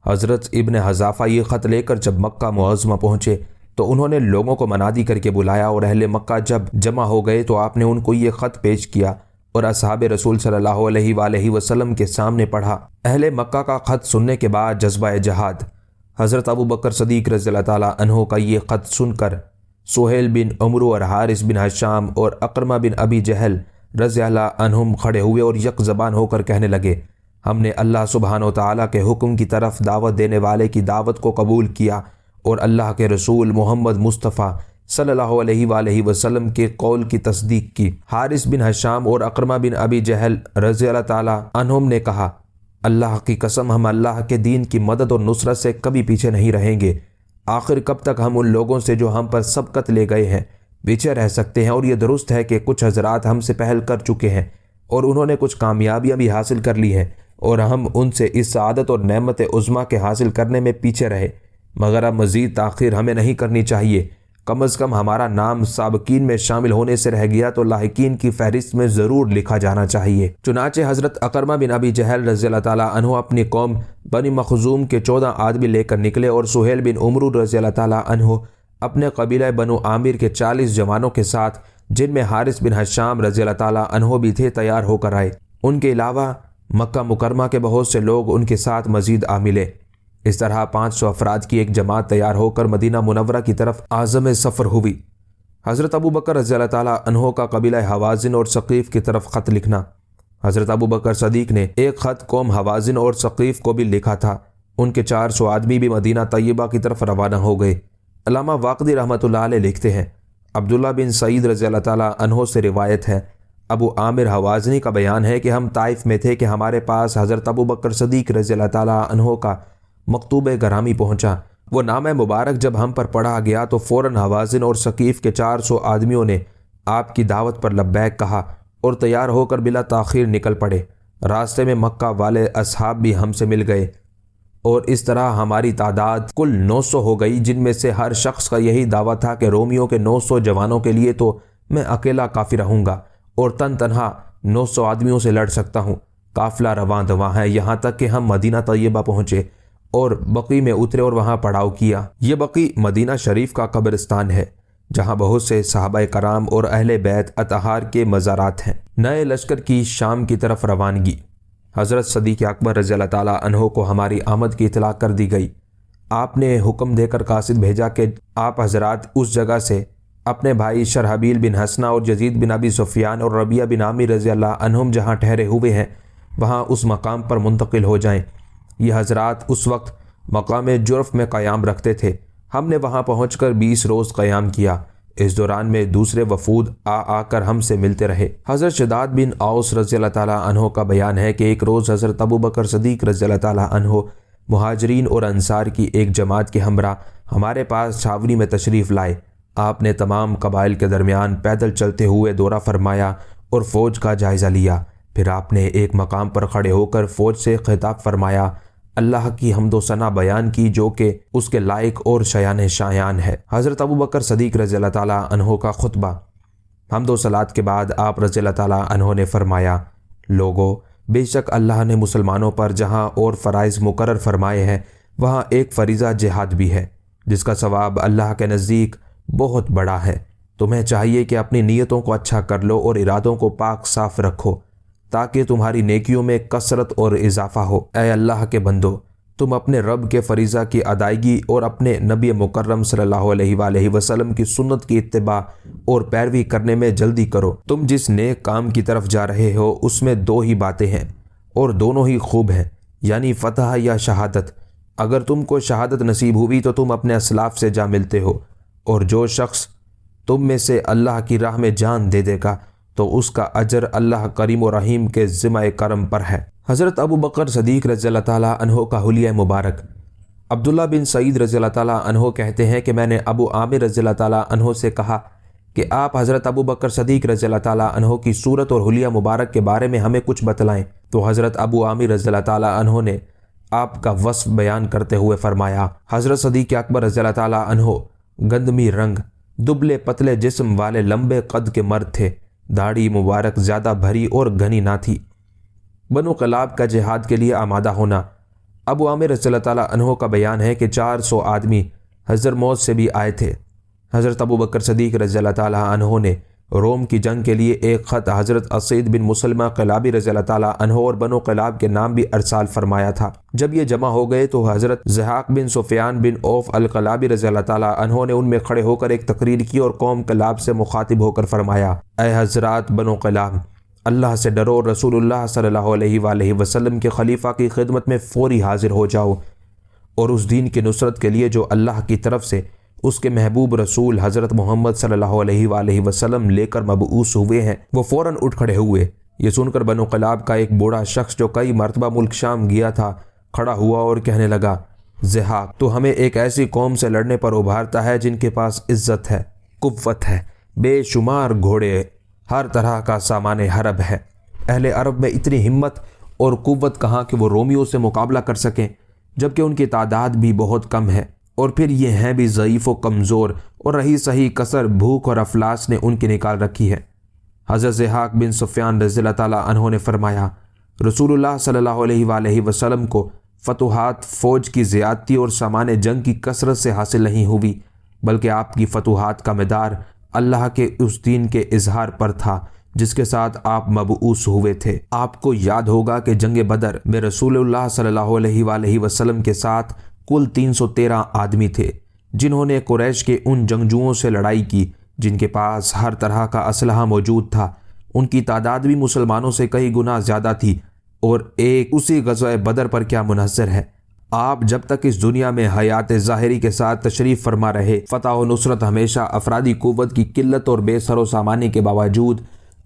[SPEAKER 1] حضرت ابن حذافہ یہ خط لے کر جب مکہ معظمہ پہنچے تو انہوں نے لوگوں کو منادی کر کے بلایا، اور اہل مکہ جب جمع ہو گئے تو آپ نے ان کو یہ خط پیش کیا اور اصحاب رسول صلی اللہ علیہ وآلہ وسلم کے سامنے پڑھا۔ اہل مکہ کا خط سننے کے بعد جذبہ جہاد حضرت ابو بکر صدیق رضی اللہ تعالیٰ عنہ کا یہ خط سن کر سہیل بن عمرو اور حارث بن حشام اور اقرمہ بن ابی جہل رضی اللہ عنہم کھڑے ہوئے اور یک زبان ہو کر کہنے لگے، ہم نے اللہ سبحانہ و تعالیٰ کے حکم کی طرف دعوت دینے والے کی دعوت کو قبول کیا اور اللہ کے رسول محمد مصطفیٰ صلی اللہ علیہ وآلہ وسلم کے قول کی تصدیق کی۔ حارث بن حشام اور اقرمہ بن ابی جہل رضی اللہ تعالیٰ عنہم نے کہا، اللہ کی قسم ہم اللہ کے دین کی مدد اور نصرت سے کبھی پیچھے نہیں رہیں گے۔ آخر کب تک ہم ان لوگوں سے جو ہم پر سبقت لے گئے ہیں پیچھے رہ سکتے ہیں؟ اور یہ درست ہے کہ کچھ حضرات ہم سے پہل کر چکے ہیں اور انہوں نے کچھ کامیابیاں بھی حاصل کر لی ہیں، اور ہم ان سے اس سعادت اور نعمت عظمیٰ کے حاصل کرنے میں پیچھے رہے، مگر اب مزید تاخیر ہمیں نہیں کرنی چاہیے۔ کم از کم ہمارا نام سابقین میں شامل ہونے سے رہ گیا تو لاحقین کی فہرست میں ضرور لکھا جانا چاہیے۔ چنانچہ حضرت اقرمہ بن ابی جہل رضی اللہ تعالیٰ عنہ اپنی قوم بنی مخزوم کے 14 آدمی لے کر نکلے، اور سہیل بن عمرو رضی اللہ تعالیٰ عنہ اپنے قبیلہ بنو عامر کے 40 جوانوں کے ساتھ، جن میں حارث بن حشام رضی اللہ تعالیٰ عنہ بھی تھے، تیار ہو کر آئے۔ ان کے علاوہ مکہ مکرمہ کے بہت سے لوگ ان کے ساتھ مزید آ ملے۔ اس طرح 500 افراد کی ایک جماعت تیار ہو کر مدینہ منورہ کی طرف عازم سفر ہوئی۔ حضرت ابو بکر رضی اللہ تعالیٰ عنہ کا قبیلہ حوازن اور ثقیف کی طرف خط لکھنا۔ حضرت ابو بکر صدیق نے ایک خط قوم حوازن اور ثقیف کو بھی لکھا تھا۔ ان کے 400 آدمی بھی مدینہ طیبہ کی طرف روانہ ہو گئے۔ علامہ واقدی رحمۃ اللہ علیہ لکھتے ہیں، عبداللہ بن سعید رضی اللہ تعالیٰ عنہ سے روایت ہے، ابو عامر حوازنی کا بیان ہے کہ ہم طائف میں تھے کہ ہمارے پاس حضرت ابو بکر صدیق رضی اللہ تعالیٰ عنہ کا مکتوب گرامی پہنچا۔ وہ نام مبارک جب ہم پر پڑھا گیا تو فوراً حوازن اور ثقیف کے 400 آدمیوں نے آپ کی دعوت پر لبیک کہا اور تیار ہو کر بلا تاخیر نکل پڑے۔ راستے میں مکہ والے اصحاب بھی ہم سے مل گئے، اور اس طرح ہماری تعداد کل 900 ہو گئی، جن میں سے ہر شخص کا یہی دعویٰ تھا کہ رومیوں کے 900 جوانوں کے لیے تو میں اکیلا کافی رہوں گا اور تنہا 900 آدمیوں سے لڑ سکتا ہوں۔ قافلہ رواں دواں ہے، یہاں تک کہ ہم مدینہ طیبہ پہنچے اور بقی میں اترے اور وہاں پڑاؤ کیا۔ یہ بقی مدینہ شریف کا قبرستان ہے جہاں بہت سے صحابہ کرام اور اہل بیت اطہار کے مزارات ہیں۔ نئے لشکر کی شام کی طرف روانگی۔ حضرت صدیق اکبر رضی اللہ تعالیٰ عنہ کو ہماری آمد کی اطلاع کر دی گئی۔ آپ نے حکم دے کر قاصد بھیجا کہ آپ حضرات اس جگہ سے اپنے بھائی شرحبیل بن حسنہ اور یزید بن ابی سفیان اور ربیعہ بن عامر رضی اللہ عنہم جہاں ٹھہرے ہوئے ہیں وہاں اس مقام پر منتقل ہو جائیں۔ یہ حضرات اس وقت مقام جرف میں قیام رکھتے تھے۔ ہم نے وہاں پہنچ کر 20 روز قیام کیا۔ اس دوران میں دوسرے وفود آ کر ہم سے ملتے رہے۔ حضرت شداد بن اوس رضی اللہ تعالیٰ عنہ کا بیان ہے کہ ایک روز حضرت ابو بکر صدیق رضی اللہ تعالیٰ عنہ مہاجرین اور انصار کی ایک جماعت کے ہمراہ ہمارے پاس چھاونی میں تشریف لائے۔ آپ نے تمام قبائل کے درمیان پیدل چلتے ہوئے دورہ فرمایا اور فوج کا جائزہ لیا۔ پھر آپ نے ایک مقام پر کھڑے ہو کر فوج سے خطاب فرمایا، اللہ کی حمد و ثنا بیان کی جو کہ اس کے لائق اور شایان شایان ہے۔ حضرت ابو بکر صدیق رضی اللہ تعالیٰ عنہ کا خطبہ۔ حمد و صلات کے بعد آپ رضی اللہ تعالیٰ عنہ نے فرمایا، لوگو، بے شک اللہ نے مسلمانوں پر جہاں اور فرائض مقرر فرمائے ہیں وہاں ایک فریضہ جہاد بھی ہے جس کا ثواب اللہ کے نزدیک بہت بڑا ہے۔ تمہیں چاہیے کہ اپنی نیتوں کو اچھا کر لو اور ارادوں کو پاک صاف رکھو تاکہ تمہاری نیکیوں میں کثرت اور اضافہ ہو۔ اے اللہ کے بندو، تم اپنے رب کے فریضہ کی ادائیگی اور اپنے نبی مکرم صلی اللہ علیہ وآلہ وسلم کی سنت کی اتباع اور پیروی کرنے میں جلدی کرو۔ تم جس نیک کام کی طرف جا رہے ہو اس میں دو ہی باتیں ہیں اور دونوں ہی خوب ہیں، یعنی فتح یا شہادت۔ اگر تم کو شہادت نصیب ہوئی تو تم اپنے اسلاف سے جا ملتے ہو، اور جو شخص تم میں سے اللہ کی راہ میں جان دے دے گا تو اس کا اجر اللہ کریم و رحیم کے ذمہ کرم پر ہے۔ حضرت ابو بکر صدیق رضی اللہ تعالیٰ عنہ کا حلیہ مبارک۔ عبداللہ بن سعید رضی اللہ تعالیٰ عنہ کہتے ہیں کہ میں نے ابو عامر رضی اللہ تعالیٰ عنہ سے کہا کہ آپ حضرت ابو بکر صدیق رضی اللہ تعالیٰ عنہ کی صورت اور حلیہ مبارک کے بارے میں ہمیں کچھ بتلائیں۔ تو حضرت ابو عامر رضی اللہ تعالیٰ عنہ نے آپ کا وصف بیان کرتے ہوئے فرمایا، حضرت صدیق اکبر رضی اللہ تعالیٰ عنہ گندمی رنگ، دبلے پتلے جسم والے لمبے قد کے مرد تھے، داڑھی مبارک زیادہ بھری اور گھنی نہ تھی۔ بنو کلاب کا جہاد کے لیے آمادہ ہونا۔ ابو عامر رضی اللہ تعالیٰ عنہ کا بیان ہے کہ 400 آدمی حضرت موت سے بھی آئے تھے۔ حضرت ابو بکر صدیق رضی اللہ تعالیٰ عنہ نے روم کی جنگ کے لیے ایک خط حضرت اسید بن مسلمہ قلابی رضی اللہ تعالیٰ عنہ اور بنو قلاب کے نام بھی ارسال فرمایا تھا۔ جب یہ جمع ہو گئے تو حضرت ضحاک بن سفیان بن اوف القلابی رضی اللہ تعالیٰ عنہ نے ان میں کھڑے ہو کر ایک تقریر کی اور قوم قلاب سے مخاطب ہو کر فرمایا، اے حضرات بنو قلاب، اللہ سے ڈرو اور رسول اللہ صلی اللہ علیہ وآلہ وسلم کے خلیفہ کی خدمت میں فوری حاضر ہو جاؤ، اور اس دین کی نصرت کے لیے جو اللہ کی طرف سے اس کے محبوب رسول حضرت محمد صلی اللہ علیہ وآلہ وسلم لے کر مبعوث ہوئے ہیں۔ وہ فوراً اٹھ کھڑے ہوئے۔ یہ سن کر بنو قلاب کا ایک بوڑھا شخص جو کئی مرتبہ ملک شام گیا تھا کھڑا ہوا اور کہنے لگا، ضحاک، تو ہمیں ایک ایسی قوم سے لڑنے پر ابھارتا ہے جن کے پاس عزت ہے، قوت ہے، بے شمار گھوڑے، ہر طرح کا سامان حرب ہے۔ اہل عرب میں اتنی ہمت اور قوت کہاں کہ وہ رومیوں سے مقابلہ کر سکیں، جبکہ ان کی تعداد بھی بہت کم ہے، اور پھر یہ ہیں بھی ضعیف و کمزور، اور رہی صحیح کسر بھوک اور افلاس نے ان کی نکال رکھی ہے۔ حضرت ضحاک بن سفیان رضی اللہ تعالیٰ عنہ نے فرمایا، رسول اللہ صلی اللہ علیہ وآلہ وسلم کو فتوحات فوج کی زیادتی اور سامان جنگ کی کثرت سے حاصل نہیں ہوئی، بلکہ آپ کی فتوحات کا مدار اللہ کے اس دین کے اظہار پر تھا جس کے ساتھ آپ مبعوث ہوئے تھے۔ آپ کو یاد ہوگا کہ جنگ بدر میں رسول اللہ صلی اللہ علیہ وآلہ وسلم کے ساتھ کل 313 آدمی تھے، جنہوں نے قریش کے ان جنگجوؤں سے لڑائی کی جن کے پاس ہر طرح کا اسلحہ موجود تھا۔ ان کی تعداد بھی مسلمانوں سے کئی گنا زیادہ تھی، اور ایک اسی غزوہ بدر پر کیا منحصر ہے۔ آپ جب تک اس دنیا میں حیات ظاہری کے ساتھ تشریف فرما رہے، فتح و نصرت ہمیشہ افرادی قوت کی قلت اور بے سر و سامانی کے باوجود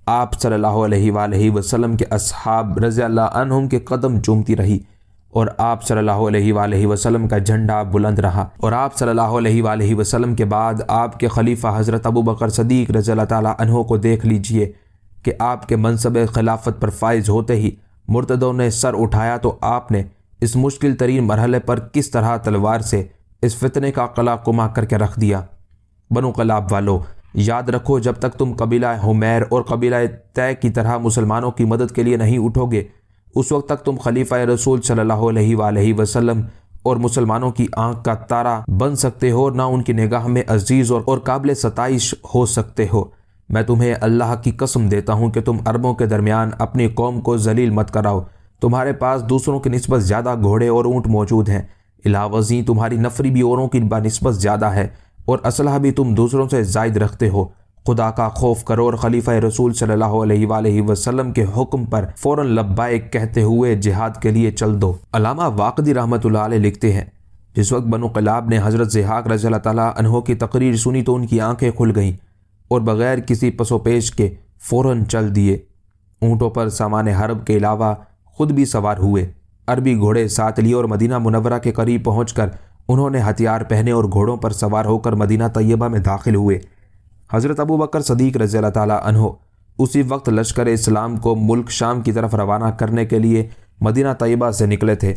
[SPEAKER 1] آپ صلی اللہ علیہ وآلہ وسلم کے اصحاب رضی اللہ عنہم کے قدم چومتی رہی، اور آپ صلی اللہ علیہ وآلہ وسلم کا جھنڈا بلند رہا۔ اور آپ صلی اللہ علیہ وآلہ وسلم کے بعد آپ کے خلیفہ حضرت ابو بکر صدیق رضی اللہ تعالیٰ عنہ کو دیکھ لیجئے کہ آپ کے منصب خلافت پر فائز ہوتے ہی مرتدوں نے سر اٹھایا تو آپ نے اس مشکل ترین مرحلے پر کس طرح تلوار سے اس فتنے کا قلع کما کر کے رکھ دیا۔ بنو قلاب والو، یاد رکھو، جب تک تم قبیلہ حمیر اور قبیلہ طے کی طرح مسلمانوں کی مدد کے لیے نہیں اٹھو گے، اس وقت تک تم خلیفہ رسول صلی اللہ علیہ وآلہ وسلم اور مسلمانوں کی آنکھ کا تارا بن سکتے ہو، نہ ان کی نگاہ میں عزیز اور قابل ستائش ہو سکتے ہو۔ میں تمہیں اللہ کی قسم دیتا ہوں کہ تم عربوں کے درمیان اپنی قوم کو ذلیل مت کراؤ۔ تمہارے پاس دوسروں کی نسبت زیادہ گھوڑے اور اونٹ موجود ہیں، علاوہ ازیں تمہاری نفری بھی اوروں کی بنسبت زیادہ ہے، اور اسلحہ بھی تم دوسروں سے زائد رکھتے ہو۔ خدا کا خوف کرو اور خلیفہ رسول صلی اللہ علیہ وآلہ وسلم کے حکم پر فوراً لبیک کہتے ہوئے جہاد کے لیے چل دو۔ علامہ واقدی رحمۃ اللہ علیہ لکھتے ہیں، جس وقت بنو قلاب نے حضرت ضحاک رضی اللہ تعالیٰ عنہ کی تقریر سنی تو ان کی آنکھیں کھل گئیں، اور بغیر کسی پس و پیش کے فوراً چل دیے۔ اونٹوں پر سامان حرب کے علاوہ خود بھی سوار ہوئے، عربی گھوڑے ساتھ لیے، اور مدینہ منورہ کے قریب پہنچ کر انہوں نے ہتھیار پہنے اور گھوڑوں پر سوار ہو کر مدینہ طیبہ میں داخل ہوئے۔ حضرت ابو بکر صدیق رضی اللہ تعالیٰ عنہ اسی وقت لشکر اسلام کو ملک شام کی طرف روانہ کرنے کے لیے مدینہ طیبہ سے نکلے تھے۔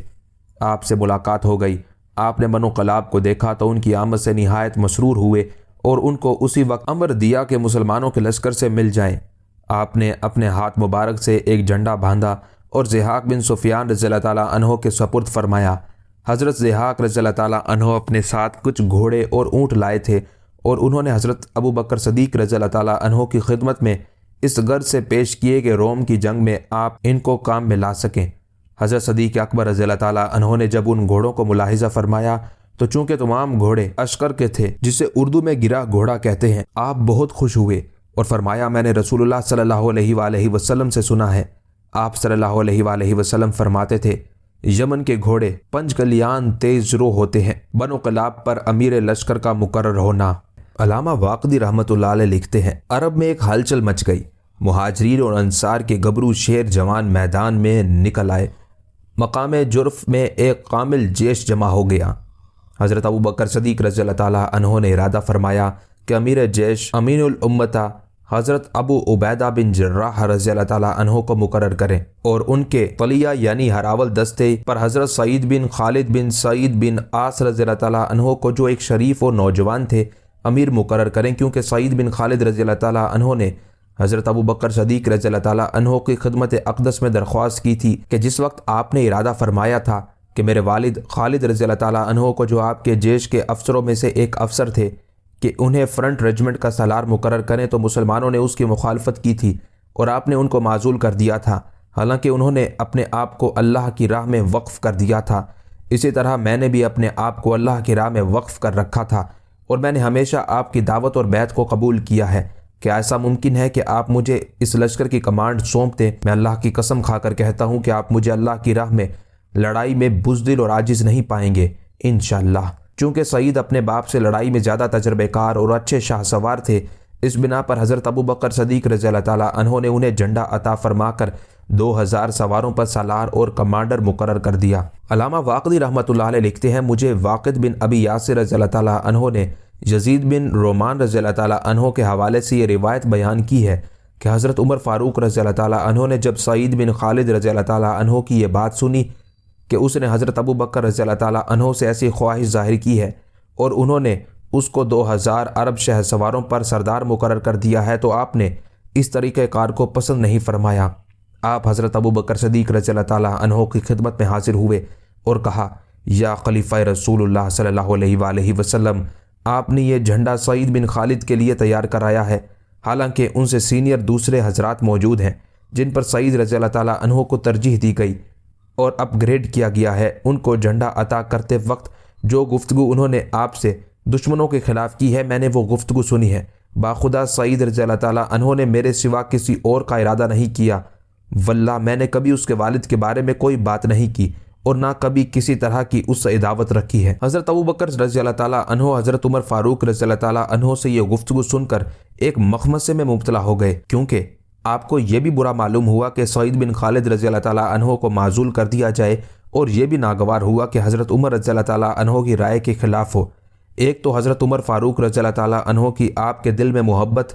[SPEAKER 1] آپ سے ملاقات ہو گئی۔ آپ نے بنو قلاب کو دیکھا تو ان کی آمد سے نہایت مسرور ہوئے اور ان کو اسی وقت امر دیا کہ مسلمانوں کے لشکر سے مل جائیں۔ آپ نے اپنے ہاتھ مبارک سے ایک جھنڈا باندھا اور ضحاک بن سفیان رضی اللہ تعالیٰ عنہ کے سپرد فرمایا۔ حضرت ضحاک رضی اللہ تعالیٰ عنہ اپنے ساتھ کچھ گھوڑے اور اونٹ لائے تھے، اور انہوں نے حضرت ابو بکر صدیق رضی اللہ تعالیٰ عنہ کی خدمت میں اس غرض سے پیش کیے کہ روم کی جنگ میں آپ ان کو کام میں لا سکیں۔ حضرت صدیق اکبر رضی اللہ تعالیٰ عنہ نے جب ان گھوڑوں کو ملاحظہ فرمایا تو چونکہ تمام گھوڑے اشکر کے تھے، جسے اردو میں گرا گھوڑا کہتے ہیں، آپ بہت خوش ہوئے اور فرمایا میں نے رسول اللہ صلی اللہ علیہ وآلہ وسلم سے سنا ہے، آپ صلی اللہ علیہ وآلہ وسلم فرماتے تھے یمن کے گھوڑے پنج کلیان تیز رو ہوتے ہیں، بنو کلاب پر امیر لشکر کا مقرر ہونا۔ علامہ واقدی رحمۃ اللہ علیہ لکھتے ہیں عرب میں ایک ہلچل مچ گئی، مہاجرین اور انصار کے گبرو شیر جوان میدان میں نکل آئے، مقام جرف میں ایک کامل جیش جمع ہو گیا۔ حضرت ابوبکر صدیق رضی اللہ تعالیٰ عنہ نے ارادہ فرمایا کہ امیر جیش امین الامتہ حضرت ابو عبیدہ بن جراح رضی اللہ تعالیٰ عنہ کو مقرر کریں اور ان کے طلیہ یعنی ہراول دستے پر حضرت سعید بن خالد بن سعید بن عاص رضی اللہ تعالیٰ عنہ کو جو ایک شریف اور نوجوان تھے امیر مقرر کریں، کیونکہ سعید بن خالد رضی اللہ تعالیٰ عنہ نے حضرت ابوبکر صدیق رضی اللہ تعالیٰ عنہ کی خدمت اقدس میں درخواست کی تھی کہ جس وقت آپ نے ارادہ فرمایا تھا کہ میرے والد خالد رضی اللہ تعالیٰ عنہ کو جو آپ کے جیش کے افسروں میں سے ایک افسر تھے کہ انہیں فرنٹ ریجمنٹ کا سالار مقرر کریں، تو مسلمانوں نے اس کی مخالفت کی تھی اور آپ نے ان کو معزول کر دیا تھا، حالانکہ انہوں نے اپنے آپ کو اللہ کی راہ میں وقف کر دیا تھا۔ اسی طرح میں نے بھی اپنے آپ کو اللہ کی راہ میں وقف کر رکھا تھا اور میں نے ہمیشہ آپ کی دعوت اور بیعت کو قبول کیا ہے۔ کیا ایسا ممکن ہے کہ آپ مجھے اس لشکر کی کمانڈ سونپ دیں؟ میں اللہ کی قسم کھا کر کہتا ہوں کہ آپ مجھے اللہ کی راہ میں لڑائی میں بزدل اور عاجز نہیں پائیں گے انشاءاللہ۔ چونکہ سعید اپنے باپ سے لڑائی میں زیادہ تجربہ کار اور اچھے شاہ سوار تھے، اس بنا پر حضرت ابوبکر صدیق رضی اللہ تعالیٰ عنہ نے انہیں جھنڈا عطا فرما کر 2000 سواروں پر سالار اور کمانڈر مقرر کر دیا۔ علامہ واقدی رحمۃ اللہ علیہ لکھتے ہیں مجھے واقد بن ابی یاسر رضی اللہ تعالیٰ عنہ نے یزید بن رومان رضی اللہ تعالیٰ عنہ کے حوالے سے یہ روایت بیان کی ہے کہ حضرت عمر فاروق رضی اللہ تعالیٰ عنہ نے جب سعید بن خالد رضی اللہ تعالیٰ عنہ کی یہ بات سنی کہ اس نے حضرت ابوبکر رضی اللہ تعالیٰ عنہ سے ایسی خواہش ظاہر کی ہے اور انہوں نے اس کو 2000 عرب شہ سواروں پر سردار مقرر کر دیا ہے، تو آپ نے اس طریقہ کار کو پسند نہیں فرمایا۔ آپ حضرت ابوبکر صدیق رضی اللہ تعالیٰ عنہ کی خدمت میں حاضر ہوئے اور کہا یا خلیفہ رسول اللہ صلی اللہ علیہ وآلہ وسلم، آپ نے یہ جھنڈا سعید بن خالد کے لیے تیار کرایا ہے، حالانکہ ان سے سینئر دوسرے حضرات موجود ہیں جن پر سعید رضی اللہ تعالیٰ عنہ کو ترجیح دی گئی اور اپ گریڈ کیا گیا ہے۔ ان کو جھنڈا عطا کرتے وقت جو گفتگو انہوں نے آپ سے دشمنوں کے خلاف کی ہے، میں نے وہ گفتگو سنی ہے۔ باخدا سعید رضی اللہ تعالیٰ عنہ نے میرے سوا کسی اور کا ارادہ نہیں کیا، واللہ میں نے کبھی اس کے والد کے بارے میں کوئی بات نہیں کی اور نہ کبھی کسی طرح کی اس سے عداوت رکھی ہے۔ حضرت ابوبکر رضی اللہ تعالیٰ عنہ حضرت عمر فاروق رضی اللہ تعالیٰ عنہ سے یہ گفتگو سن کر ایک مخمصے میں مبتلا ہو گئے، کیونکہ آپ کو یہ بھی برا معلوم ہوا کہ سعید بن خالد رضی اللہ تعالیٰ عنہ کو معزول کر دیا جائے، اور یہ بھی ناگوار ہوا کہ حضرت عمر رضی اللہ تعالیٰ عنہ کی رائے کے خلاف ہو۔ ایک تو حضرت عمر فاروق رضی اللہ تعالیٰ عنہ کی آپ کے دل میں محبت،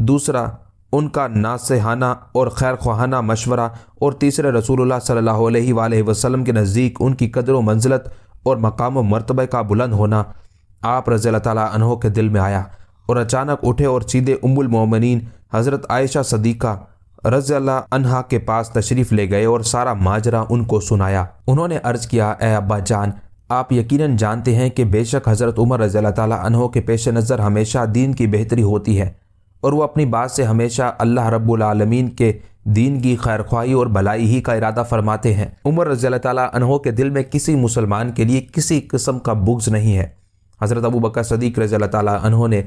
[SPEAKER 1] دوسرا ان کا ناصحانہ اور خیر خواہانہ مشورہ، اور تیسرے رسول اللہ صلی اللہ علیہ وآلہ وسلم کے نزدیک ان کی قدر و منزلت اور مقام و مرتبہ کا بلند ہونا آپ رضی اللہ تعالیٰ عنہ کے دل میں آیا، اور اچانک اٹھے اور سیدھے ام المومنین حضرت عائشہ صدیقہ رضی اللہ عنہا کے پاس تشریف لے گئے اور سارا ماجرا ان کو سنایا۔ انہوں نے عرض کیا اے ابا جان، آپ یقیناً جانتے ہیں کہ بے شک حضرت عمر رضی اللہ تعالیٰ عنہ کے پیش نظر ہمیشہ دین کی بہتری ہوتی ہے، اور وہ اپنی بات سے ہمیشہ اللہ رب العالمین کے دین کی خیر خواہی اور بھلائی ہی کا ارادہ فرماتے ہیں۔ عمر رضی اللہ تعالیٰ عنہ کے دل میں کسی مسلمان کے لیے کسی قسم کا بغض نہیں ہے۔ حضرت ابوبکر صدیق رضی اللہ تعالیٰ عنہ نے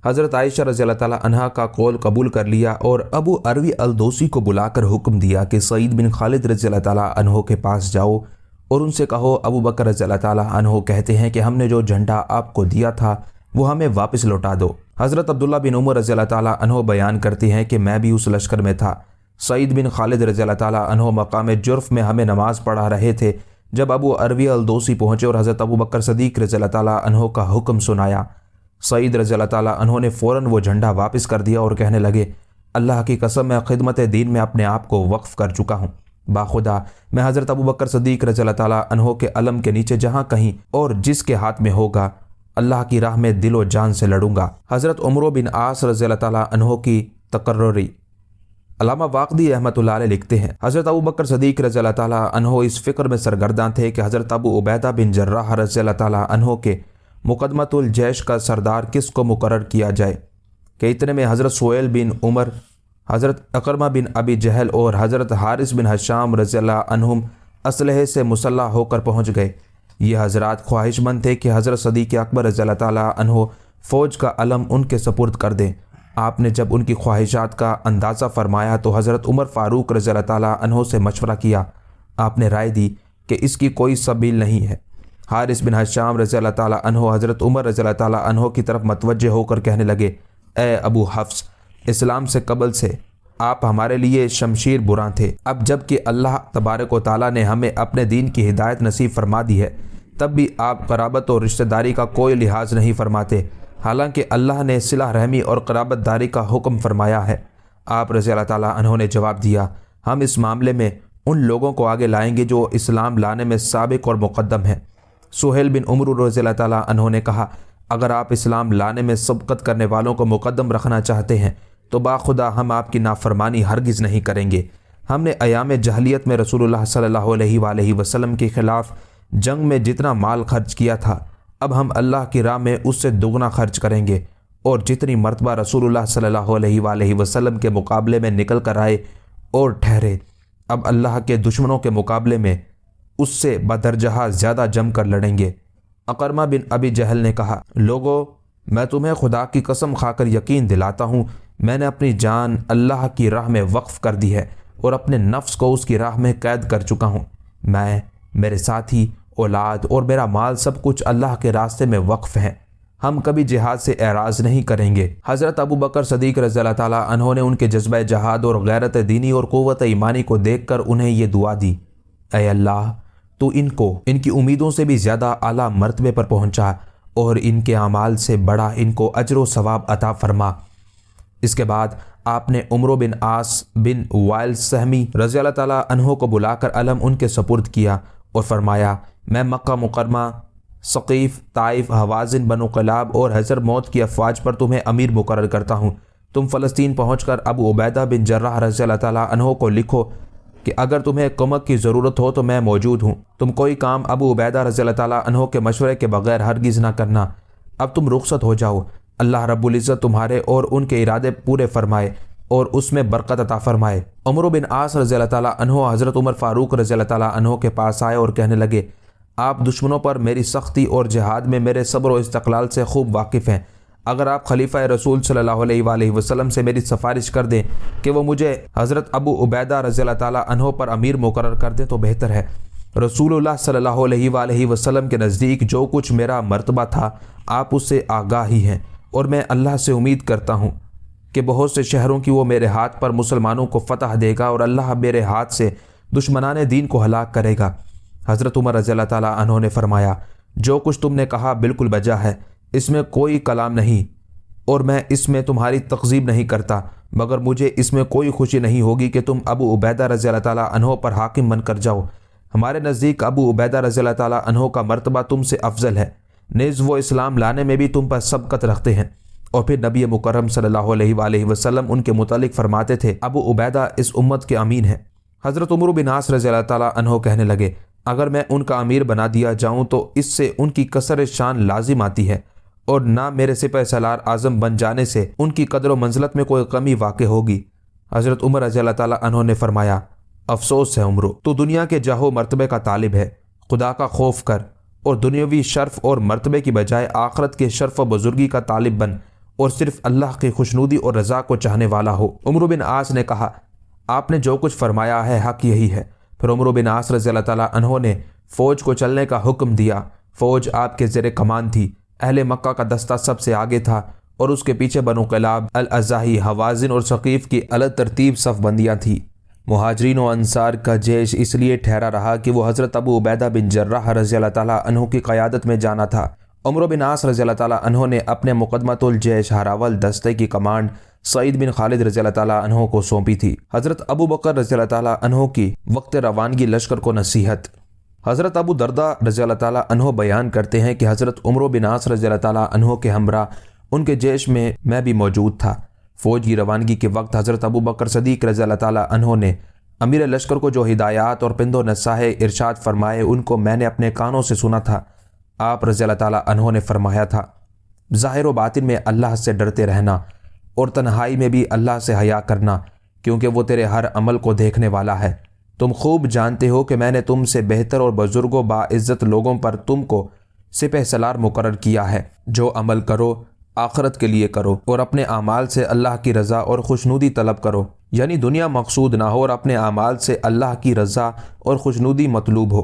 [SPEAKER 1] حضرت عائشہ رضی اللہ تعالیٰ عنہا کا قول قبول کر لیا اور ابو اروی الدوسی کو بلا کر حکم دیا کہ سعید بن خالد رضی اللہ تعالیٰ عنہ کے پاس جاؤ اور ان سے کہو ابوبکر رضی اللہ تعالیٰ عنہ کہتے ہیں کہ ہم نے جو جھنڈا آپ کو دیا تھا وہ ہمیں واپس لوٹا دو۔ حضرت عبداللہ بن عمر رضی اللہ تعالیٰ عنہ بیان کرتے ہیں کہ میں بھی اس لشکر میں تھا۔ سعید بن خالد رضی اللہ تعالیٰ عنہ مقام جرف میں ہمیں نماز پڑھا رہے تھے جب ابو اروی الدوسی پہنچے اور حضرت ابوبکر صدیق رضی اللہ تعالیٰ عنہ کا حکم سنایا۔ سعید رضی اللہ تعالیٰ عنہ نے فوراً وہ جھنڈا واپس کر دیا اور کہنے لگے اللہ کی قسم میں خدمت دین میں اپنے آپ کو وقف کر چکا ہوں، باخدا میں حضرت ابوبکر صدیق رضی اللہ تعالیٰ عنہ کے علم کے نیچے جہاں کہیں اور جس کے ہاتھ میں ہوگا اللہ کی راہ میں دل و جان سے لڑوں گا۔ حضرت عمرو بن عاص رضی اللہ تعالیٰ عنہ کی تقرری۔ علامہ واقدی رحمۃ اللہ علیہ لکھتے ہیں حضرت ابوبکر صدیق رضی اللہ تعالیٰ عنہ اس فکر میں سرگرداں تھے کہ حضرت ابو عبیدہ بن جراح رضی اللہ تعالیٰ عنہ کے مقدمۃ الجیش کا سردار کس کو مقرر کیا جائے کہ اتنے میں حضرت سہیل بن عمر، حضرت اکرمہ بن ابی جہل اور حضرت حارث بن حشام رضی اللہ عنہم اسلحے سے مسلح ہو کر پہنچ گئے۔ یہ حضرات خواہش مند تھے کہ حضرت صدیق اکبر رضی اللہ تعالیٰ عنہ فوج کا علم ان کے سپرد کر دیں۔ آپ نے جب ان کی خواہشات کا اندازہ فرمایا تو حضرت عمر فاروق رضی اللہ تعالیٰ عنہ سے مشورہ کیا۔ آپ نے رائے دی کہ اس کی کوئی سبیل نہیں ہے۔ حارث بن حشام رضی اللہ تعالیٰ عنہ حضرت عمر رضی اللہ تعالیٰ عنہ کی طرف متوجہ ہو کر کہنے لگے، اے ابو حفص، اسلام سے قبل سے آپ ہمارے لیے شمشیر براں تھے۔ اب جب کہ اللہ تبارک و تعالیٰ نے ہمیں اپنے دین کی ہدایت نصیب فرما دی ہے، تب بھی آپ قرابت اور رشتہ داری کا کوئی لحاظ نہیں فرماتے، حالانکہ اللہ نے صلہ رحمی اور قرابت داری کا حکم فرمایا ہے۔ آپ رضی اللہ تعالیٰ عنہ نے جواب دیا، ہم اس معاملے میں ان لوگوں کو آگے لائیں گے جو اسلام لانے میں سابق اور مقدم ہیں۔ سہیل بن عمرو رضی اللہ تعالیٰ عنہ نے کہا، اگر آپ اسلام لانے میں سبقت کرنے والوں کو مقدم رکھنا چاہتے ہیں تو باخدا ہم آپ کی نافرمانی ہرگز نہیں کریں گے۔ ہم نے ایام جاہلیت میں رسول اللہ صلی اللہ علیہ وآلہ وسلم کے خلاف جنگ میں جتنا مال خرچ کیا تھا، اب ہم اللہ کی راہ میں اس سے دگنا خرچ کریں گے، اور جتنی مرتبہ رسول اللہ صلی اللہ علیہ وآلہ وسلم کے مقابلے میں نکل کر آئے اور ٹھہرے، اب اللہ کے دشمنوں کے مقابلے میں اس سے بدرجہ زیادہ جم کر لڑیں گے۔ اقرمہ بن ابی جہل نے کہا، لوگو، میں تمہیں خدا کی قسم کھا کر یقین دلاتا ہوں، میں نے اپنی جان اللہ کی راہ میں وقف کر دی ہے اور اپنے نفس کو اس کی راہ میں قید کر چکا ہوں۔ میں، میرے ساتھی، اولاد اور میرا مال سب کچھ اللہ کے راستے میں وقف ہیں۔ ہم کبھی جہاد سے اعراض نہیں کریں گے۔ حضرت ابو بکر صدیق رضی اللہ تعالیٰ عنہ نے ان کے جذبہ جہاد اور غیرت دینی اور قوت ایمانی کو دیکھ کر انہیں یہ دعا دی، اے اللہ، تو ان کو ان کی امیدوں سے بھی زیادہ اعلیٰ مرتبے پر پہنچا اور ان کے اعمال سے بڑا ان کو اجر و ثواب عطا فرما۔ اس کے بعد آپ نے عمرو بن عاص بن وائل سہمی رضی اللہ تعالیٰ عنہ کو بلا کر علم ان کے سپرد کیا اور فرمایا، میں مکہ مکرمہ، ثقیف، طائف، حوازن، بنو قلاب اور حضر موت کی افواج پر تمہیں امیر مقرر کرتا ہوں۔ تم فلسطین پہنچ کر ابو عبیدہ بن جراح رضی اللہ تعالیٰ عنہ کو لکھو کہ اگر تمہیں کمک کی ضرورت ہو تو میں موجود ہوں۔ تم کوئی کام ابو عبیدہ رضی اللہ تعالیٰ عنہ کے مشورے کے بغیر ہرگز نہ کرنا۔ اب تم رخصت ہو جاؤ، اللہ رب العزت تمہارے اور ان کے ارادے پورے فرمائے اور اس میں برکت عطا فرمائے۔ عمرو بن عاص رضی اللہ تعالیٰ عنہ حضرت عمر فاروق رضی اللہ تعالیٰ عنہ کے پاس آئے اور کہنے لگے، آپ دشمنوں پر میری سختی اور جہاد میں میرے صبر و استقلال سے خوب واقف ہیں۔ اگر آپ خلیفہ رسول صلی اللہ علیہ وآلہ وسلم سے میری سفارش کر دیں کہ وہ مجھے حضرت ابو عبیدہ رضی اللہ تعالیٰ عنہ پر امیر مقرر کر دیں تو بہتر ہے۔ رسول اللہ صلی اللہ علیہ وآلہ وسلم کے نزدیک جو کچھ میرا مرتبہ تھا آپ اس سے آگاہ ہی ہیں، اور میں اللہ سے امید کرتا ہوں کہ بہت سے شہروں کی وہ میرے ہاتھ پر مسلمانوں کو فتح دے گا اور اللہ میرے ہاتھ سے دشمنان دین کو ہلاک کرے گا۔ حضرت عمر رضی اللہ تعالیٰ عنہ نے فرمایا، جو کچھ تم نے کہا بالکل بجا ہے، اس میں کوئی کلام نہیں، اور میں اس میں تمہاری تکذیب نہیں کرتا، مگر مجھے اس میں کوئی خوشی نہیں ہوگی کہ تم ابو عبیدہ رضی اللہ تعالیٰ عنہ پر حاکم بن کر جاؤ۔ ہمارے نزدیک ابو عبیدہ رضی اللہ تعالیٰ عنہ کا مرتبہ تم سے افضل ہے، نیز وہ اسلام لانے میں بھی تم پر سبقت رکھتے ہیں۔ اور پھر نبی مکرم صلی اللہ علیہ وآلہ وسلم ان کے متعلق فرماتے تھے، ابو عبیدہ اس امت کے امین ہیں۔ حضرت عمرو بن عاص رضی اللہ تعالیٰ عنہ کہنے لگے، اگر میں ان کا امیر بنا دیا جاؤں تو اس سے ان کی کثر شان لازم آتی ہے، اور نہ میرے سپہ سالار اعظم بن جانے سے ان کی قدر و منزلت میں کوئی کمی واقع ہوگی۔ حضرت عمر رضی اللہ تعالیٰ عنہ نے فرمایا، افسوس ہے عمرو، تو دنیا کے جاہ و مرتبے کا طالب ہے، خدا کا خوف کر اور دنیاوی شرف اور مرتبے کی بجائے آخرت کے شرف و بزرگی کا طالب بن اور صرف اللہ کی خوشنودی اور رضا کو چاہنے والا ہو۔ عمرو بن عاص نے کہا، آپ نے جو کچھ فرمایا ہے حق یہی ہے۔ پھر عمرو بن عاص رضی اللہ تعالیٰ عنہ نے فوج کو چلنے کا حکم دیا۔ فوج آپ کے زیر کمان تھی۔ اہل مکہ کا دستہ سب سے آگے تھا اور اس کے پیچھے بنو قلاب، الاضاحی، حوازن اور ثقیف کی الگ ترتیب صف بندیاں تھیں۔ مہاجرین و انصار کا جیش اس لیے ٹھہرا رہا کہ وہ حضرت ابو عبیدہ بن جراح رضی اللہ تعالیٰ عنہ کی قیادت میں جانا تھا۔ عمرو بن عاص رضی اللہ تعالیٰ عنہ نے اپنے مقدمۃ الجیش ہراول دستے کی کمانڈ سعید بن خالد رضی اللہ تعالیٰ عنہ کو سونپی تھی۔ حضرت ابو بکر رضی اللہ تعالیٰ عنہ کی وقت روانگی لشکر کو نصیحت۔ حضرت ابو دردہ رضی اللہ تعالیٰ عنہ بیان کرتے ہیں کہ حضرت عمرو بن عاص رضی اللہ تعالیٰ عنہ کے ہمراہ ان کے جیش میں بھی موجود تھا۔ فوج کی روانگی کے وقت حضرت ابو بکر صدیق رضی اللہ تعالیٰ عنہ نے امیر لشکر کو جو ہدایات اور پند و نصائح ارشاد فرمائے ان کو میں نے اپنے کانوں سے سنا تھا۔ آپ رضی اللہ تعالیٰ عنہ نے فرمایا تھا، ظاہر و باطن میں اللہ سے ڈرتے رہنا اور تنہائی میں بھی اللہ سے حیا کرنا، کیونکہ وہ تیرے ہر عمل کو دیکھنے والا ہے۔ تم خوب جانتے ہو کہ میں نے تم سے بہتر اور بزرگ و باعزت لوگوں پر تم کو سپہ سالار مقرر کیا ہے۔ جو عمل کرو آخرت کے لیے کرو اور اپنے اعمال سے اللہ کی رضا اور خوشنودی طلب کرو، یعنی دنیا مقصود نہ ہو اور اپنے اعمال سے اللہ کی رضا اور خوشنودی مطلوب ہو۔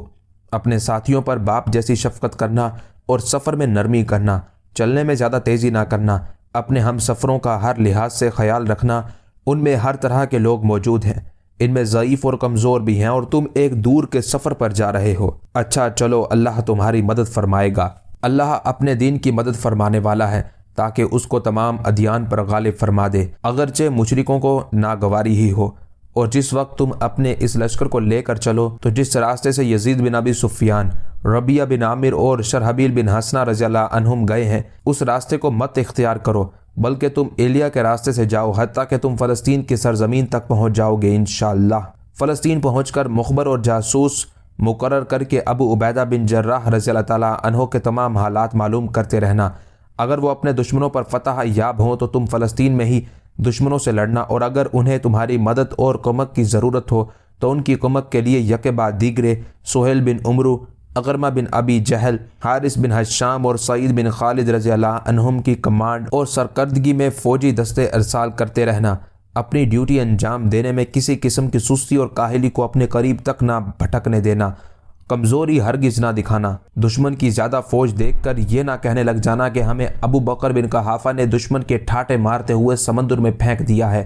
[SPEAKER 1] اپنے ساتھیوں پر باپ جیسی شفقت کرنا اور سفر میں نرمی کرنا، چلنے میں زیادہ تیزی نہ کرنا، اپنے ہم سفروں کا ہر لحاظ سے خیال رکھنا۔ ان میں ہر طرح کے لوگ موجود ہیں، ان میں ضعیف اور کمزور بھی ہیں، اور تم ایک دور کے سفر پر جا رہے ہو۔ اچھا چلو، اللہ تمہاری مدد فرمائے گا۔ اللہ اپنے دین کی مدد فرمانے والا ہے تاکہ اس کو تمام ادیان پر غالب فرما دے، اگرچہ مشرکوں کو ناگواری ہی ہو۔ اور جس وقت تم اپنے اس لشکر کو لے کر چلو تو جس راستے سے یزید بن ابی سفیان، ربیہ بن عامر اور شرحبیل بن حسنہ رضی اللہ عنہم گئے ہیں، اس راستے کو مت اختیار کرو، بلکہ تم ایلیا کے راستے سے جاؤ، حتیٰ کہ تم فلسطین کی سرزمین تک پہنچ جاؤ گے انشاءاللہ۔ فلسطین پہنچ کر مخبر اور جاسوس مقرر کر کے ابو عبیدہ بن جراح رضی اللہ تعالیٰ عنہ کے تمام حالات معلوم کرتے رہنا۔ اگر وہ اپنے دشمنوں پر فتح یاب ہوں تو تم فلسطین میں ہی دشمنوں سے لڑنا، اور اگر انہیں تمہاری مدد اور کمک کی ضرورت ہو تو ان کی کمک کے لیے یکے بعد دیگرے سہیل بن عمرو، اقرمہ بن ابی جہل، حارث بن حشام اور سعید بن خالد رضی اللہ عنہم کی کمانڈ اور سرکردگی میں فوجی دستے ارسال کرتے رہنا۔ اپنی ڈیوٹی انجام دینے میں کسی قسم کی سستی اور کاہلی کو اپنے قریب تک نہ بھٹکنے دینا، کمزوری ہرگز نہ دکھانا۔ دشمن کی زیادہ فوج دیکھ کر یہ نہ کہنے لگ جانا کہ ہمیں ابو بکر بن قحافہ نے دشمن کے ٹھاٹے مارتے ہوئے سمندر میں پھینک دیا ہے،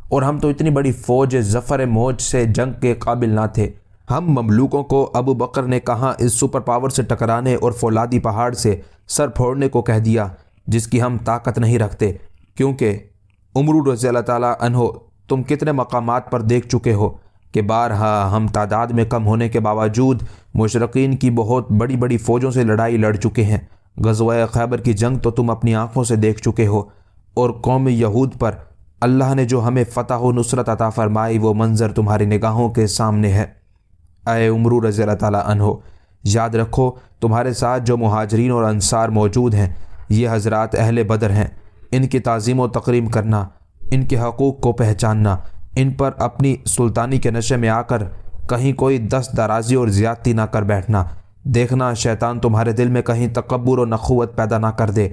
[SPEAKER 1] اور ہم تو اتنی بڑی فوج ظفر موج سے جنگ کے قابل نہ تھے۔ ہم مملوکوں کو ابو بکر نے کہاں اس سپر پاور سے ٹکرانے اور فولادی پہاڑ سے سر پھوڑنے کو کہہ دیا جس کی ہم طاقت نہیں رکھتے، کیونکہ عمرو رضی اللہ تعالیٰ عنہ تم کتنے مقامات پر دیکھ چکے ہو کہ بارہا ہم تعداد میں کم ہونے کے باوجود مشرقین کی بہت بڑی بڑی فوجوں سے لڑائی لڑ چکے ہیں۔ غزوہ خیبر کی جنگ تو تم اپنی آنکھوں سے دیکھ چکے ہو، اور قوم یہود پر اللہ نے جو ہمیں فتح و نصرت عطا فرمائی وہ منظر تمہاری نگاہوں کے سامنے ہے۔ اے عمرو رضی اللہ تعالیٰ عنہ، یاد رکھو تمہارے ساتھ جو مہاجرین اور انصار موجود ہیں یہ حضرات اہل بدر ہیں۔ ان کی تعظیم و تکریم کرنا، ان کے حقوق کو پہچاننا، ان پر اپنی سلطانی کے نشے میں آ کر کہیں کوئی دست درازی اور زیادتی نہ کر بیٹھنا۔ دیکھنا شیطان تمہارے دل میں کہیں تکبر و نخوت پیدا نہ کر دے،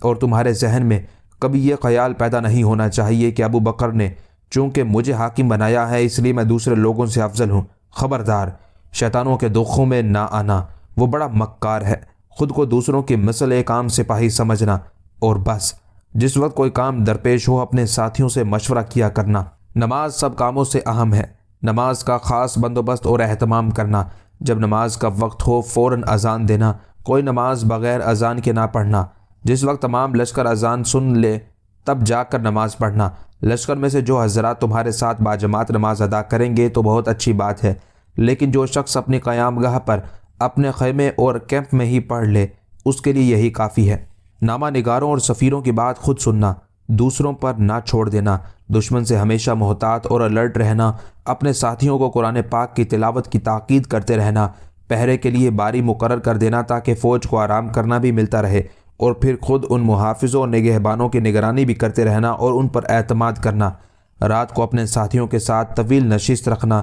[SPEAKER 1] اور تمہارے ذہن میں کبھی یہ خیال پیدا نہیں ہونا چاہیے کہ ابو بکر نے چونکہ مجھے حاکم بنایا ہے اس لیے میں دوسرے لوگوں سے افضل ہوں۔ خبردار، شیطانوں کے دخوں میں نہ آنا، وہ بڑا مکار ہے۔ خود کو دوسروں کی مثل ایک عام سپاہی سمجھنا، اور بس جس وقت کوئی کام درپیش ہو اپنے ساتھیوں سے مشورہ کیا کرنا۔ نماز سب کاموں سے اہم ہے، نماز کا خاص بندوبست اور اہتمام کرنا۔ جب نماز کا وقت ہو فوراً اذان دینا، کوئی نماز بغیر اذان کے نہ پڑھنا۔ جس وقت تمام لشکر اذان سن لے تب جا کر نماز پڑھنا۔ لشکر میں سے جو حضرات تمہارے ساتھ باجماعت نماز ادا کریں گے تو بہت اچھی بات ہے، لیکن جو شخص اپنی قیام گاہ پر اپنے خیمے اور کیمپ میں ہی پڑھ لے اس کے لیے یہی کافی ہے۔ نامہ نگاروں اور سفیروں کی بات خود سننا، دوسروں پر نہ چھوڑ دینا، دشمن سے ہمیشہ محتاط اور الرٹ رہنا، اپنے ساتھیوں کو قرآن پاک کی تلاوت کی تاکید کرتے رہنا، پہرے کے لیے باری مقرر کر دینا تاکہ فوج کو آرام کرنا بھی ملتا رہے، اور پھر خود ان محافظوں اور نگہبانوں کی نگرانی بھی کرتے رہنا اور ان پر اعتماد کرنا۔ رات کو اپنے ساتھیوں کے ساتھ طویل نشست رکھنا،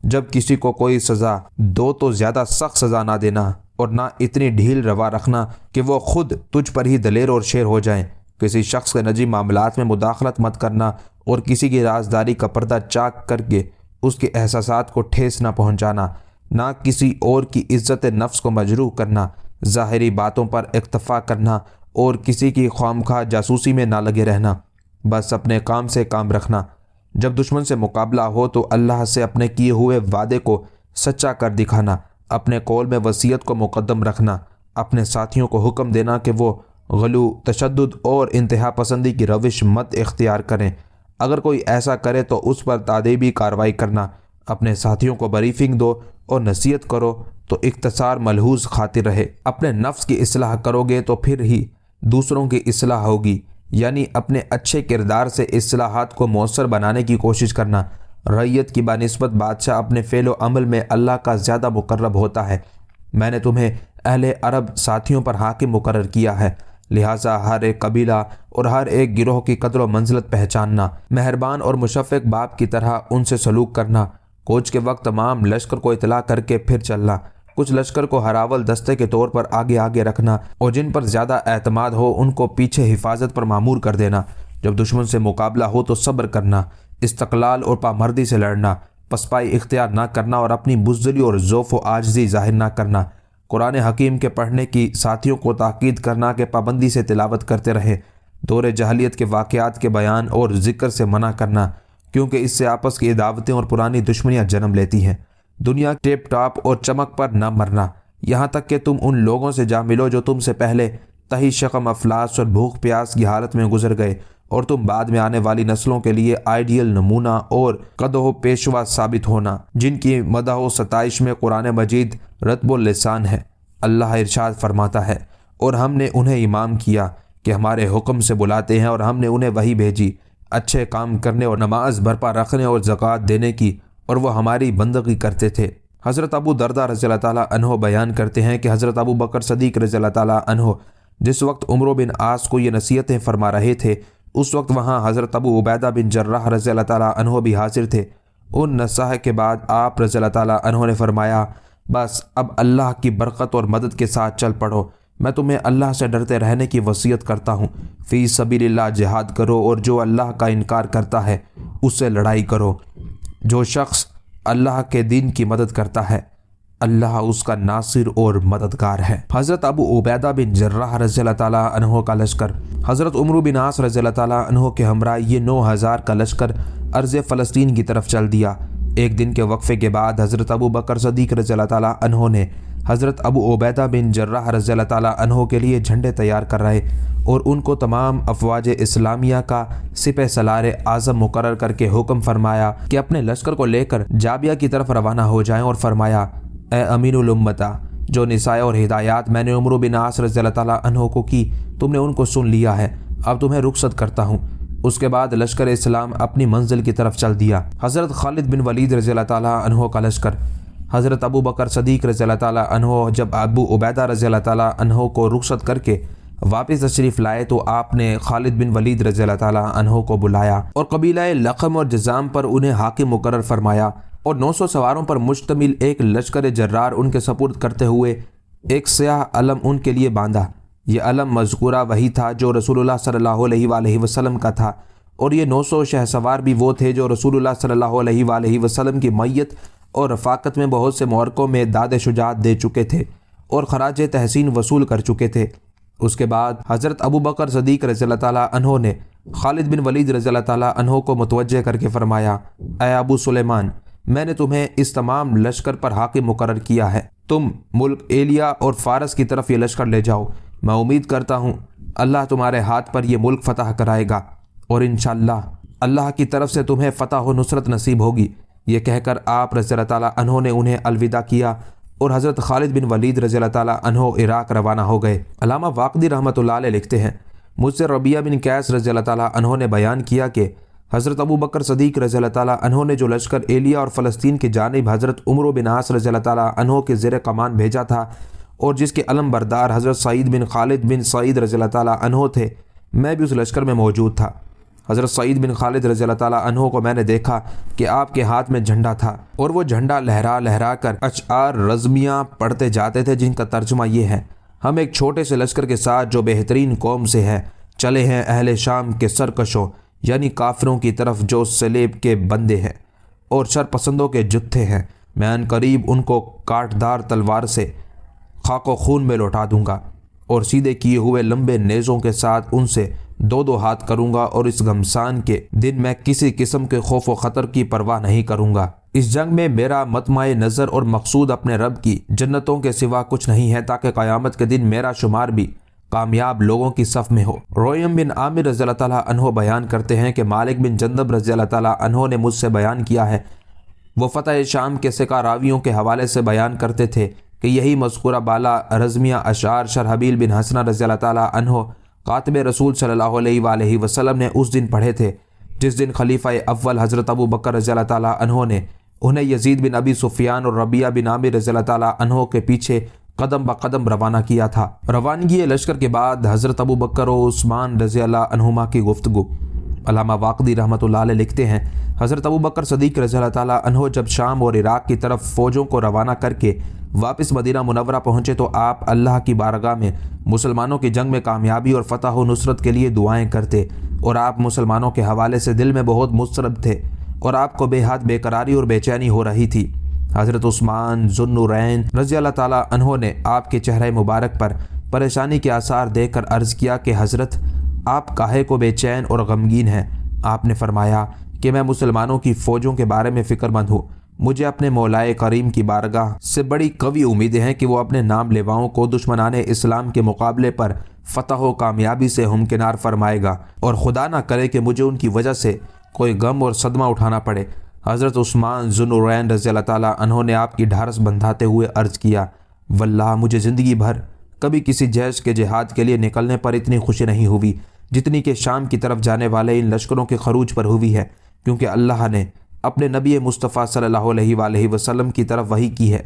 [SPEAKER 1] جب کسی کو کوئی سزا دو تو زیادہ سخت سزا نہ دینا، اور نہ اتنی ڈھیل روا رکھنا کہ وہ خود تجھ پر ہی دلیر اور شیر ہو جائیں۔ کسی شخص کے نجی معاملات میں مداخلت مت کرنا، اور کسی کی رازداری کا پردہ چاک کر کے اس کے احساسات کو ٹھیس نہ پہنچانا، نہ کسی اور کی عزت نفس کو مجروح کرنا، ظاہری باتوں پر اکتفا کرنا، اور کسی کی خوامخواہ جاسوسی میں نہ لگے رہنا۔ بس اپنے کام سے کام رکھنا۔ جب دشمن سے مقابلہ ہو تو اللہ سے اپنے کیے ہوئے وعدے کو سچا کر دکھانا، اپنے قول میں وصیت کو مقدم رکھنا، اپنے ساتھیوں کو حکم دینا کہ وہ غلو، تشدد اور انتہا پسندی کی روش مت اختیار کریں۔ اگر کوئی ایسا کرے تو اس پر تادیبی کارروائی کرنا، اپنے ساتھیوں کو بریفنگ دو اور نصیحت کرو تو اختصار ملحوظ خاطر رہے۔ اپنے نفس کی اصلاح کرو گے تو پھر ہی دوسروں کی اصلاح ہوگی، یعنی اپنے اچھے کردار سے اصلاحات کو مؤثر بنانے کی کوشش کرنا۔ رعیت کی بنسبت بادشاہ اپنے فعل و عمل میں اللہ کا زیادہ مقرب ہوتا ہے۔ میں نے تمہیں اہل عرب ساتھیوں پر حاکم مقرر کیا ہے، لہٰذا ہر ایک قبیلہ اور ہر ایک گروہ کی قدر و منزلت پہچاننا، مہربان اور مشفق باپ کی طرح ان سے سلوک کرنا، کوچ کے وقت تمام لشکر کو اطلاع کر کے پھر چلنا، کچھ لشکر کو ہراول دستے کے طور پر آگے آگے رکھنا اور جن پر زیادہ اعتماد ہو ان کو پیچھے حفاظت پر معمور کر دینا، جب دشمن سے مقابلہ ہو تو صبر کرنا، استقلال اور پامردی سے لڑنا، پسپائی اختیار نہ کرنا اور اپنی بزدلی اور ضعف و عاجزی ظاہر نہ کرنا، قرآن حکیم کے پڑھنے کی ساتھیوں کو تاکید کرنا کہ پابندی سے تلاوت کرتے رہیں، دور جاہلیت کے واقعات کے بیان اور ذکر سے منع کرنا، کیونکہ اس سے آپس کی عداوتیں اور پرانی دشمنیاں جنم لیتی ہیں، دنیا ٹیپ ٹاپ اور چمک پر نہ مرنا، یہاں تک کہ تم ان لوگوں سے جا ملو جو تم سے پہلے تہی شکم افلاس اور بھوک پیاس کی حالت میں گزر گئے اور تم بعد میں آنے والی نسلوں کے لیے آئیڈیل نمونہ اور قدوہ و پیشوا ثابت ہونا، جن کی مدح و ستائش میں قرآن مجید رطب اللسان ہے۔ اللہ ارشاد فرماتا ہے، اور ہم نے انہیں امام کیا کہ ہمارے حکم سے بلاتے ہیں اور ہم نے انہیں وحی بھیجی اچھے کام کرنے اور نماز برپا رکھنے اور زکوٰۃ دینے کی، اور وہ ہماری بندگی کرتے تھے۔ حضرت ابو درداء رضی اللہ تعالیٰ عنہ بیان کرتے ہیں کہ حضرت ابو بکر صدیق رضی اللہ تعالیٰ عنہ جس وقت عمرو بن عاص کو یہ نصیحتیں فرما رہے تھے، اس وقت وہاں حضرت ابو عبیدہ بن جراح رضی اللہ تعالیٰ عنہ بھی حاضر تھے۔ ان نصائح کے بعد آپ رضی اللہ تعالیٰ عنہ نے فرمایا، بس اب اللہ کی برکت اور مدد کے ساتھ چل پڑو، میں تمہیں اللہ سے ڈرتے رہنے کی وصیت کرتا ہوں، فی سبیل اللہ جہاد کرو اور جو اللہ کا انکار کرتا ہے اس سے لڑائی کرو، جو شخص اللہ کے دین کی مدد کرتا ہے اللہ اس کا ناصر اور مددگار ہے۔ حضرت ابو عبیدہ بن جراح رضی اللہ تعالیٰ عنہ کا لشکر حضرت عمرو بن عاص رضی اللہ تعالیٰ عنہ کے ہمراہ یہ 9000 کا لشکر ارض فلسطین کی طرف چل دیا۔ ایک دن کے وقفے کے بعد حضرت ابو بکر صدیق رضی اللہ تعالیٰ عنہ نے حضرت ابو عبیدہ بن جراح رضی اللہ تعالیٰ عنہ کے لیے جھنڈے تیار کر رہے اور ان کو تمام افواج اسلامیہ کا سپہ سالار اعظم مقرر کر کے حکم فرمایا کہ اپنے لشکر کو لے کر جابیہ کی طرف روانہ ہو جائیں، اور فرمایا، اے امین الامتہ، جو نصائح اور ہدایات میں نے عمرو بن عاص رضی اللہ تعالیٰ عنہ کو کی تم نے ان کو سن لیا ہے، اب تمہیں رخصت کرتا ہوں۔ اس کے بعد لشکر اسلام اپنی منزل کی طرف چل دیا۔ حضرت خالد بن ولید رضی اللہ تعالیٰ عنہ کا لشکر حضرت ابو بکر صدیق رضی اللہ تعالیٰ عنہ جب ابو عبیدہ رضی اللہ تعالیٰ عنہ کو رخصت کر کے واپس تشریف لائے تو آپ نے خالد بن ولید رضی اللہ تعالیٰ عنہ کو بلایا اور قبیلہ لقم اور جزام پر انہیں حاکم مقرر فرمایا اور 900 سواروں پر مشتمل ایک لشکر جرار ان کے سپرد کرتے ہوئے ایک سیاہ علم ان کے لیے باندھا۔ یہ علم مذکورہ وہی تھا جو رسول اللہ صلی اللہ علیہ وآلہ وسلم کا تھا، اور یہ 900 شہ سوار بھی وہ تھے جو رسول اللہ صلی اللہ علیہ وآلہ وسلم کی میت اور رفاقت میں بہت سے معرکوں میں داد شجاعت دے چکے تھے اور خراج تحسین وصول کر چکے تھے۔ اس کے بعد حضرت ابو بکر صدیق رضی اللہ تعالیٰ عنہ نے خالد بن ولید رضی اللہ تعالیٰ عنہ کو متوجہ کر کے فرمایا، اے ابو سلیمان، میں نے تمہیں اس تمام لشکر پر حاکم مقرر کیا ہے، تم ملک ایلیا اور فارس کی طرف یہ لشکر لے جاؤ، میں امید کرتا ہوں اللہ تمہارے ہاتھ پر یہ ملک فتح کرائے گا اور انشاءاللہ اللہ کی طرف سے تمہیں فتح و نصرت نصیب ہوگی۔ یہ کہہ کر آپ رضی اللہ تعالیٰ عنہ نے انہیں الوداع کیا اور حضرت خالد بن ولید رضی اللہ تعالیٰ عنہ عراق روانہ ہو گئے۔ علامہ واقدی رحمۃ اللہ علیہ لکھتے ہیں، مجھ سے ربیعہ بن قیس رضی اللہ تعالیٰ عنہ نے بیان کیا کہ حضرت ابو بکر صدیق رضی اللہ تعالیٰ عنہ نے جو لشکر ایلیا اور فلسطین کی جانب حضرت عمرو بن عاص رضی اللہ تعالیٰ عنہ کے زیر کمان بھیجا تھا اور جس کے علم بردار حضرت سعید بن خالد بن سعید رضی اللہ تعالیٰ عنہ تھے، میں بھی اس لشکر میں موجود تھا۔ حضرت سعید بن خالد رضی اللہ تعالیٰ عنہ کو میں نے دیکھا کہ آپ کے ہاتھ میں جھنڈا تھا اور وہ جھنڈا لہرا لہرا کر اشعار رزمیاں پڑھتے جاتے تھے جن کا ترجمہ یہ ہے، ہم ایک چھوٹے سے لشکر کے ساتھ جو بہترین قوم سے ہے چلے ہیں اہل شام کے سرکشوں یعنی کافروں کی طرف جو سلیب کے بندے ہیں اور شر پسندوں کے جتھے ہیں، میں ان قریب ان کو کاٹدار تلوار سے خاک و خون میں لوٹا دوں گا اور سیدھے کیے ہوئے لمبے نیزوں کے ساتھ ان سے 2 ہاتھ کروں گا، اور اس گھمسان کے دن میں کسی قسم کے خوف و خطر کی پرواہ نہیں کروں گا۔ اس جنگ میں میرا مطمع نظر اور مقصود اپنے رب کی جنتوں کے سوا کچھ نہیں ہے تاکہ قیامت کے دن میرا شمار بھی کامیاب لوگوں کی صف میں ہو۔ رویم بن عامر رضی اللہ تعالیٰ عنہ بیان کرتے ہیں کہ مالک بن جندب رضی اللہ تعالیٰ عنہ نے مجھ سے بیان کیا ہے، وہ فتح شام کے سکہ راویوں کے حوالے سے بیان کرتے تھے کہ یہی مذکورہ بالا رزمیہ اشعار شرحبیل بن حسنہ رضی اللہ تعالیٰ عنہ کاتب رسول صلی اللہ علیہ وآلہ وسلم نے اس دن پڑھے تھے جس دن خلیفہ اول حضرت ابو بکر رضی اللہ تعالیٰ عنہ نے انہیں یزید بن ابی سفیان اور ربیعہ بن عامر رضی اللہ تعالیٰ عنہ کے پیچھے قدم بقدم روانہ کیا تھا۔ روانگی لشکر کے بعد حضرت ابو بکر و عثمان رضی اللہ عنہما کی گفتگو۔ علامہ واقدی رحمۃ اللہ علیہ لکھتے ہیں، حضرت ابو بکر صدیق رضی اللہ تعالیٰ عنہ جب شام اور عراق کی طرف فوجوں کو روانہ کر کے واپس مدینہ منورہ پہنچے تو آپ اللہ کی بارگاہ میں مسلمانوں کی جنگ میں کامیابی اور فتح و نصرت کے لیے دعائیں کرتے، اور آپ مسلمانوں کے حوالے سے دل میں بہت مضطرب تھے اور آپ کو بے حد بے قراری اور بے چینی ہو رہی تھی۔ حضرت عثمان ذو النورین رضی اللہ تعالیٰ عنہ نے آپ کے چہرہ مبارک پر پریشانی کے آثار دیکھ کر عرض کیا کہ حضرت، آپ کاہے کو بے چین اور غمگین ہیں؟ آپ نے فرمایا کہ میں مسلمانوں کی فوجوں کے بارے میں فکر مند ہوں۔ مجھے اپنے مولائے کریم کی بارگاہ سے بڑی قوی امیدیں ہیں کہ وہ اپنے نام لیواؤں کو دشمنان اسلام کے مقابلے پر فتح و کامیابی سے ہمکنار فرمائے گا، اور خدا نہ کرے کہ مجھے ان کی وجہ سے کوئی غم اور صدمہ اٹھانا پڑے۔ حضرت عثمان ذو النورین رضی اللہ تعالیٰ عنہ نے آپ کی ڈھارس بندھاتے ہوئے عرض کیا، واللہ مجھے زندگی بھر کبھی کسی جیش کے جہاد کے لیے نکلنے پر اتنی خوشی نہیں ہوئی جتنی کہ شام کی طرف جانے والے ان لشکروں کے خروج پر ہوئی ہے، کیونکہ اللہ نے اپنے نبی مصطفیٰ صلی اللہ علیہ وآلہ وسلم کی طرف وحی کی ہے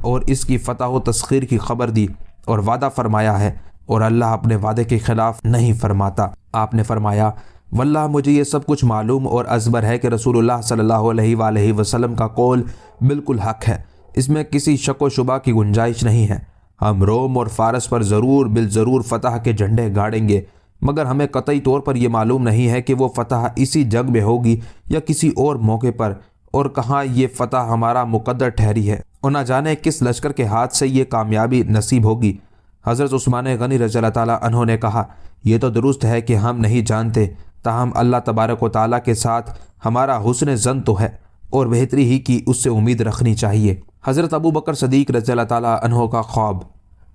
[SPEAKER 1] اور اس کی فتح و تسخیر کی خبر دی اور وعدہ فرمایا ہے، اور اللہ اپنے وعدے کے خلاف نہیں فرماتا۔ آپ نے فرمایا، واللہ مجھے یہ سب کچھ معلوم اور ازبر ہے کہ رسول اللہ صلی اللہ علیہ وآلہ وسلم کا قول بالکل حق ہے، اس میں کسی شک و شبہ کی گنجائش نہیں ہے۔ ہم روم اور فارس پر ضرور بالضرور فتح کے جھنڈے گاڑیں گے، مگر ہمیں قطعی طور پر یہ معلوم نہیں ہے کہ وہ فتح اسی جنگ میں ہوگی یا کسی اور موقع پر، اور کہاں یہ فتح ہمارا مقدر ٹھہری ہے، اور نہ جانے کس لشکر کے ہاتھ سے یہ کامیابی نصیب ہوگی۔ حضرت عثمان غنی رضی اللہ تعالیٰ عنہ نے کہا، یہ تو درست ہے کہ ہم نہیں جانتے، تاہم اللہ تبارک و تعالیٰ کے ساتھ ہمارا حسن ظن تو ہے، اور بہتری ہی کی اس سے امید رکھنی چاہیے۔ حضرت ابو بکر صدیق رضی اللہ تعالیٰ عنہ کا خواب۔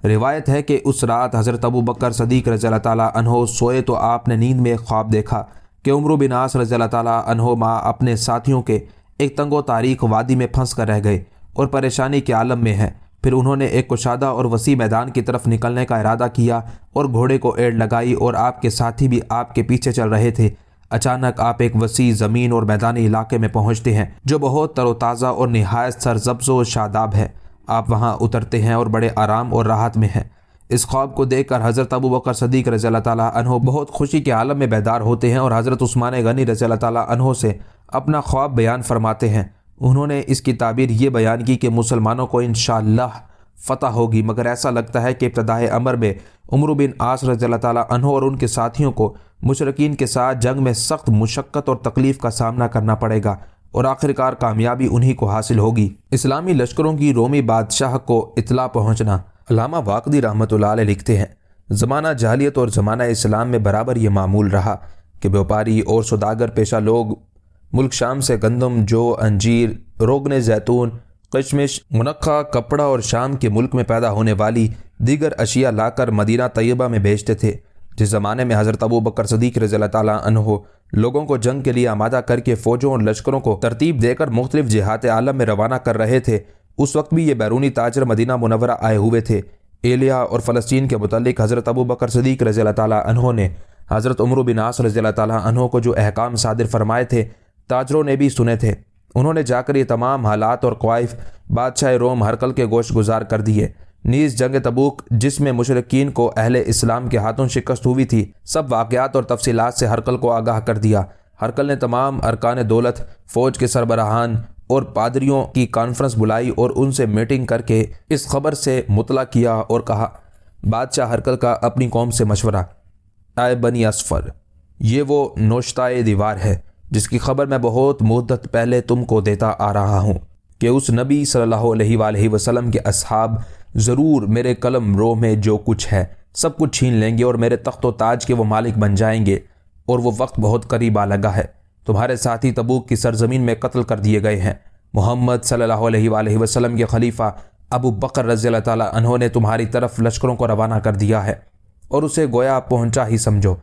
[SPEAKER 1] روایت ہے کہ اس رات حضرت ابو بکر صدیق رضی اللہ تعالیٰ عنہ سوئے تو آپ نے نیند میں ایک خواب دیکھا کہ عمرو بن عاص رضی اللہ تعالیٰ عنہما اپنے ساتھیوں کے ایک تنگ و تاریک وادی میں پھنس کر رہ گئے اور پریشانی کے عالم میں ہیں۔ پھر انہوں نے ایک کشادہ اور وسیع میدان کی طرف نکلنے کا ارادہ کیا اور گھوڑے کو ایڑ لگائی، اور آپ کے ساتھی بھی آپ کے پیچھے چل رہے تھے۔ اچانک آپ ایک وسیع زمین اور میدانی علاقے میں پہنچتے ہیں جو بہت تر و تازہ اور نہایت سرسبز و شاداب ہے۔ آپ وہاں اترتے ہیں اور بڑے آرام اور راحت میں ہیں۔ اس خواب کو دیکھ کر حضرت ابو بکر صدیق رضی اللہ تعالیٰ عنہ بہت خوشی کے عالم میں بیدار ہوتے ہیں اور حضرت عثمان غنی رضی اللہ تعالیٰ عنہ سے اپنا خواب بیان فرماتے ہیں۔ انہوں نے اس کی تعبیر یہ بیان کی کہ مسلمانوں کو انشاءاللہ فتح ہوگی، مگر ایسا لگتا ہے کہ ابتدائے امر میں عمرو بن عاص رضی اللہ تعالیٰ عنہ اور ان کے ساتھیوں کو مشرکین کے ساتھ جنگ میں سخت مشقت اور تکلیف کا سامنا کرنا پڑے گا، اور آخرکار کامیابی انہی کو حاصل ہوگی۔ اسلامی لشکروں کی رومی بادشاہ کو اطلاع پہنچنا۔ علامہ واقدی رحمۃ اللہ علیہ لکھتے ہیں، زمانہ جاہلیت اور زمانہ اسلام میں برابر یہ معمول رہا کہ بیوپاری اور سوداگر پیشہ لوگ ملک شام سے گندم، جو، انجیر، روغن زیتون، کشمش، منقع، کپڑا اور شام کے ملک میں پیدا ہونے والی دیگر اشیاء لا کر مدینہ طیبہ میں بھیجتے تھے۔ جس زمانے میں حضرت ابو بکر صدیق رضی اللہ تعالیٰ عنہ لوگوں کو جنگ کے لیے آمادہ کر کے فوجوں اور لشکروں کو ترتیب دے کر مختلف جہات عالم میں روانہ کر رہے تھے، اس وقت بھی یہ بیرونی تاجر مدینہ منورہ آئے ہوئے تھے۔ ایلیا اور فلسطین کے متعلق حضرت ابو بکر صدیق رضی اللہ تعالیٰ عنہ نے حضرت عمرو بن عاص رضی اللہ تعالیٰ عنہ کو جو احکام صادر فرمائے تھے، تاجروں نے بھی سنے تھے۔ انہوں نے جا کر یہ تمام حالات اور قوائف بادشاہ روم ہرقل کے گوش گزار کر دیے۔ نیز جنگ تبوک جس میں مشرکین کو اہل اسلام کے ہاتھوں شکست ہوئی تھی، سب واقعات اور تفصیلات سے ہرقل کو آگاہ کر دیا۔ ہرقل نے تمام ارکان دولت، فوج کے سربراہان اور پادریوں کی کانفرنس بلائی اور ان سے میٹنگ کر کے اس خبر سے مطلع کیا اور کہا، بادشاہ ہرقل کا اپنی قوم سے مشورہ، اے بنی اصفر، یہ وہ نوشتۂ دیوار ہے جس کی خبر میں بہت مدت پہلے تم کو دیتا آ رہا ہوں کہ اس نبی صلی اللہ علیہ وآلہ وسلم کے اصحاب ضرور میرے قلم رو میں جو کچھ ہے سب کچھ چھین لیں گے اور میرے تخت و تاج کے وہ مالک بن جائیں گے، اور وہ وقت بہت قریب آ لگا ہے۔ تمہارے ساتھی تبوک کی سرزمین میں قتل کر دیے گئے ہیں۔ محمد صلی اللہ علیہ وآلہ وسلم کے خلیفہ ابو بکر رضی اللہ تعالیٰ عنہ نے تمہاری طرف لشکروں کو روانہ کر دیا ہے، اور اسے گویا پہنچا ہی سمجھو۔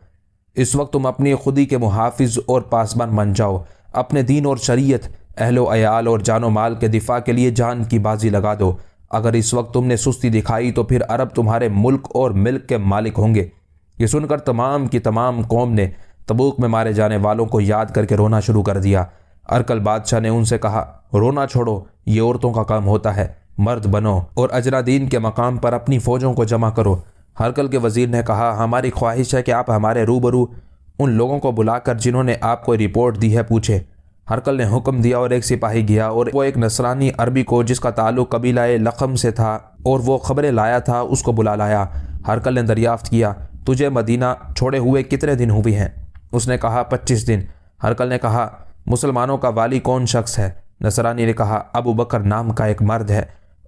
[SPEAKER 1] اس وقت تم اپنی خودی کے محافظ اور پاسبان بن جاؤ، اپنے دین اور شریعت، اہل و عیال اور جان و مال کے دفاع کے لیے جان کی بازی لگا دو۔ اگر اس وقت تم نے سستی دکھائی تو پھر عرب تمہارے ملک اور ملک کے مالک ہوں گے۔ یہ سن کر تمام کی تمام قوم نے تبوک میں مارے جانے والوں کو یاد کر کے رونا شروع کر دیا۔ ہرقل بادشاہ نے ان سے کہا، رونا چھوڑو، یہ عورتوں کا کام ہوتا ہے، مرد بنو اور اجنادین کے مقام پر اپنی فوجوں کو جمع کرو۔ ہرقل کے وزیر نے کہا، ہماری خواہش ہے کہ آپ ہمارے روبرو ان لوگوں کو بلا کر جنہوں نے آپ کو رپورٹ دی ہے پوچھیں۔ ہرقل نے حکم دیا اور ایک سپاہی گیا اور وہ ایک نصرانی عربی کو جس کا تعلق قبیلہ لخم سے تھا اور وہ خبریں لایا تھا اس کو بلا لایا۔ ہرقل نے دریافت کیا تجھے مدینہ چھوڑے ہوئے کتنے دن ہوئے ہیں؟ اس نے کہا 25 دن۔ ہرقل نے کہا مسلمانوں کا والی کون شخص ہے؟ نصرانی نے کہا ابو بکر نام کا ایک مرد ہے،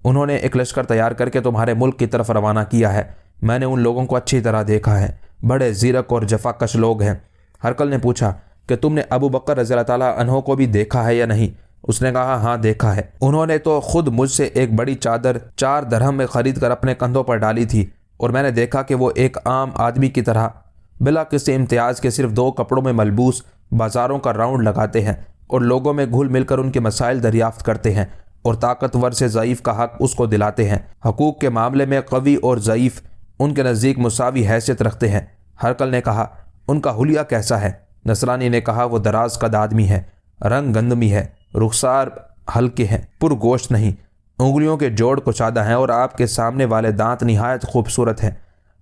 [SPEAKER 1] انہوں نے ایک لشکر تیار کر کے تمہارے ملک کی طرف روانہ کیا ہے، میں نے ان لوگوں کو اچھی طرح دیکھا ہے، بڑے زیرک اور جفا کش لوگ ہیں۔ ہرقل نے پوچھا کہ تم نے ابو بکر رضی اللہ تعالیٰ عنہ کو بھی دیکھا ہے یا نہیں؟ اس نے کہا ہاں دیکھا ہے، انہوں نے تو خود مجھ سے ایک بڑی چادر 4 درہم میں خرید کر اپنے کندھوں پر ڈالی تھی، اور میں نے دیکھا کہ وہ ایک عام آدمی کی طرح بلا کسی امتیاز کے صرف 2 کپڑوں میں ملبوس بازاروں کا راؤنڈ لگاتے ہیں اور لوگوں میں گھل مل کر ان کے مسائل دریافت کرتے ہیں اور طاقتور سے ضعیف کا حق اس کو دلاتے ہیں۔ حقوق کے معاملے میں قوی اور ضعیف ان کے نزدیک مساوی حیثیت رکھتے ہیں۔ ہرقل نے کہا ان کا حلیہ کیسا ہے؟ نصرانی نے کہا وہ دراز قد آدمی ہے، رنگ گندمی ہے، رخسار ہلکے ہیں، پر گوشت نہیں، انگلیوں کے جوڑ کشادہ ہیں اور آپ کے سامنے والے دانت نہایت خوبصورت ہیں۔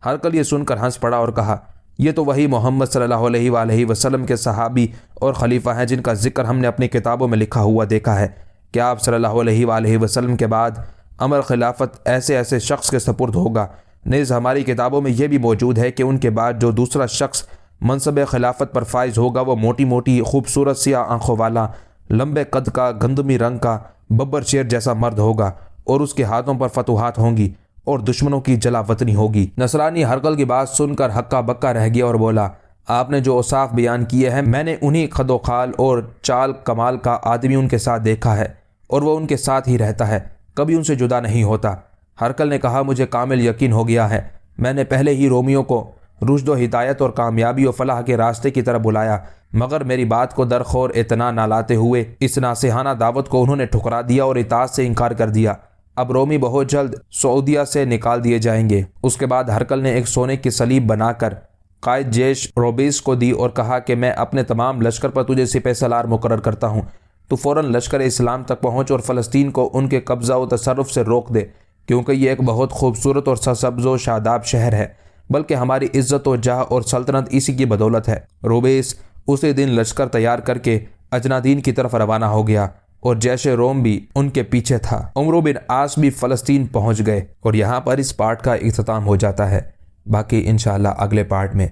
[SPEAKER 1] ہرقل یہ سن کر ہنس پڑا اور کہا یہ تو وہی محمد صلی اللہ علیہ وآلہ وسلم کے صحابی اور خلیفہ ہیں جن کا ذکر ہم نے اپنی کتابوں میں لکھا ہوا دیکھا ہے کہ آپ صلی اللہ علیہ وآلہ وسلم کے بعد امر خلافت ایسے شخص کے سپرد ہوگا۔ نیز ہماری کتابوں میں یہ بھی موجود ہے کہ ان کے بعد جو دوسرا شخص منصب خلافت پر فائز ہوگا وہ موٹی موٹی خوبصورت سیاہ آنکھوں والا، لمبے قد کا، گندمی رنگ کا، ببر شیر جیسا مرد ہوگا اور اس کے ہاتھوں پر فتوحات ہوں گی اور دشمنوں کی جلا وطنی ہوگی۔ نصرانی ہرقل کی بات سن کر ہکا بکا رہ گیا اور بولا آپ نے جو اوصاف بیان کیے ہیں میں نے انہی خد و خال اور چال کمال کا آدمی ان کے ساتھ دیکھا ہے اور وہ ان کے ساتھ ہی رہتا ہے، کبھی ان سے جدا نہیں ہوتا۔ ہرقل نے کہا مجھے کامل یقین ہو گیا ہے، میں نے پہلے ہی رومیوں کو رشد و ہدایت اور کامیابی و فلاح کے راستے کی طرف بلایا، مگر میری بات کو درخور اعتنا نہ لاتے ہوئے اس ناصحانہ دعوت کو انہوں نے ٹھکرا دیا اور اطاعت سے انکار کر دیا۔ اب رومی بہت جلد سعودیہ سے نکال دیے جائیں گے۔ اس کے بعد ہرقل نے ایک سونے کی صلیب بنا کر قائد جیش روبیس کو دی اور کہا کہ میں اپنے تمام لشکر پر تجھے سپہ سالار مقرر کرتا ہوں، تو فوراً لشکر اسلام تک پہنچ اور فلسطین کو ان کے قبضہ و تصرف سے روک دے، کیونکہ یہ ایک بہت خوبصورت اور سرسبز و شاداب شہر ہے، بلکہ ہماری عزت و جاہ اور سلطنت اسی کی بدولت ہے۔ روبیس اسی دن لشکر تیار کر کے اجنادین کی طرف روانہ ہو گیا اور جیش روم بھی ان کے پیچھے تھا۔ عمرو بن عاص بھی فلسطین پہنچ گئے اور یہاں پر اس پارٹ کا اختتام ہو جاتا ہے۔ باقی انشاءاللہ اگلے پارٹ میں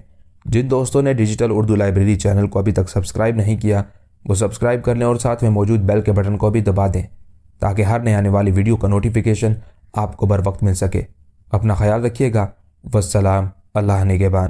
[SPEAKER 1] جن دوستوں نے ڈیجیٹل اردو لائبریری چینل کو ابھی تک سبسکرائب نہیں کیا وہ سبسکرائب کر لیں اور ساتھ میں موجود بیل کے بٹن کو بھی دبا دیں تاکہ ہر نئے آنے والی ویڈیو کا نوٹیفیکیشن آپ کو بر وقت مل سکے۔ اپنا خیال رکھیے گا۔ والسلام، اللہ نگہبان۔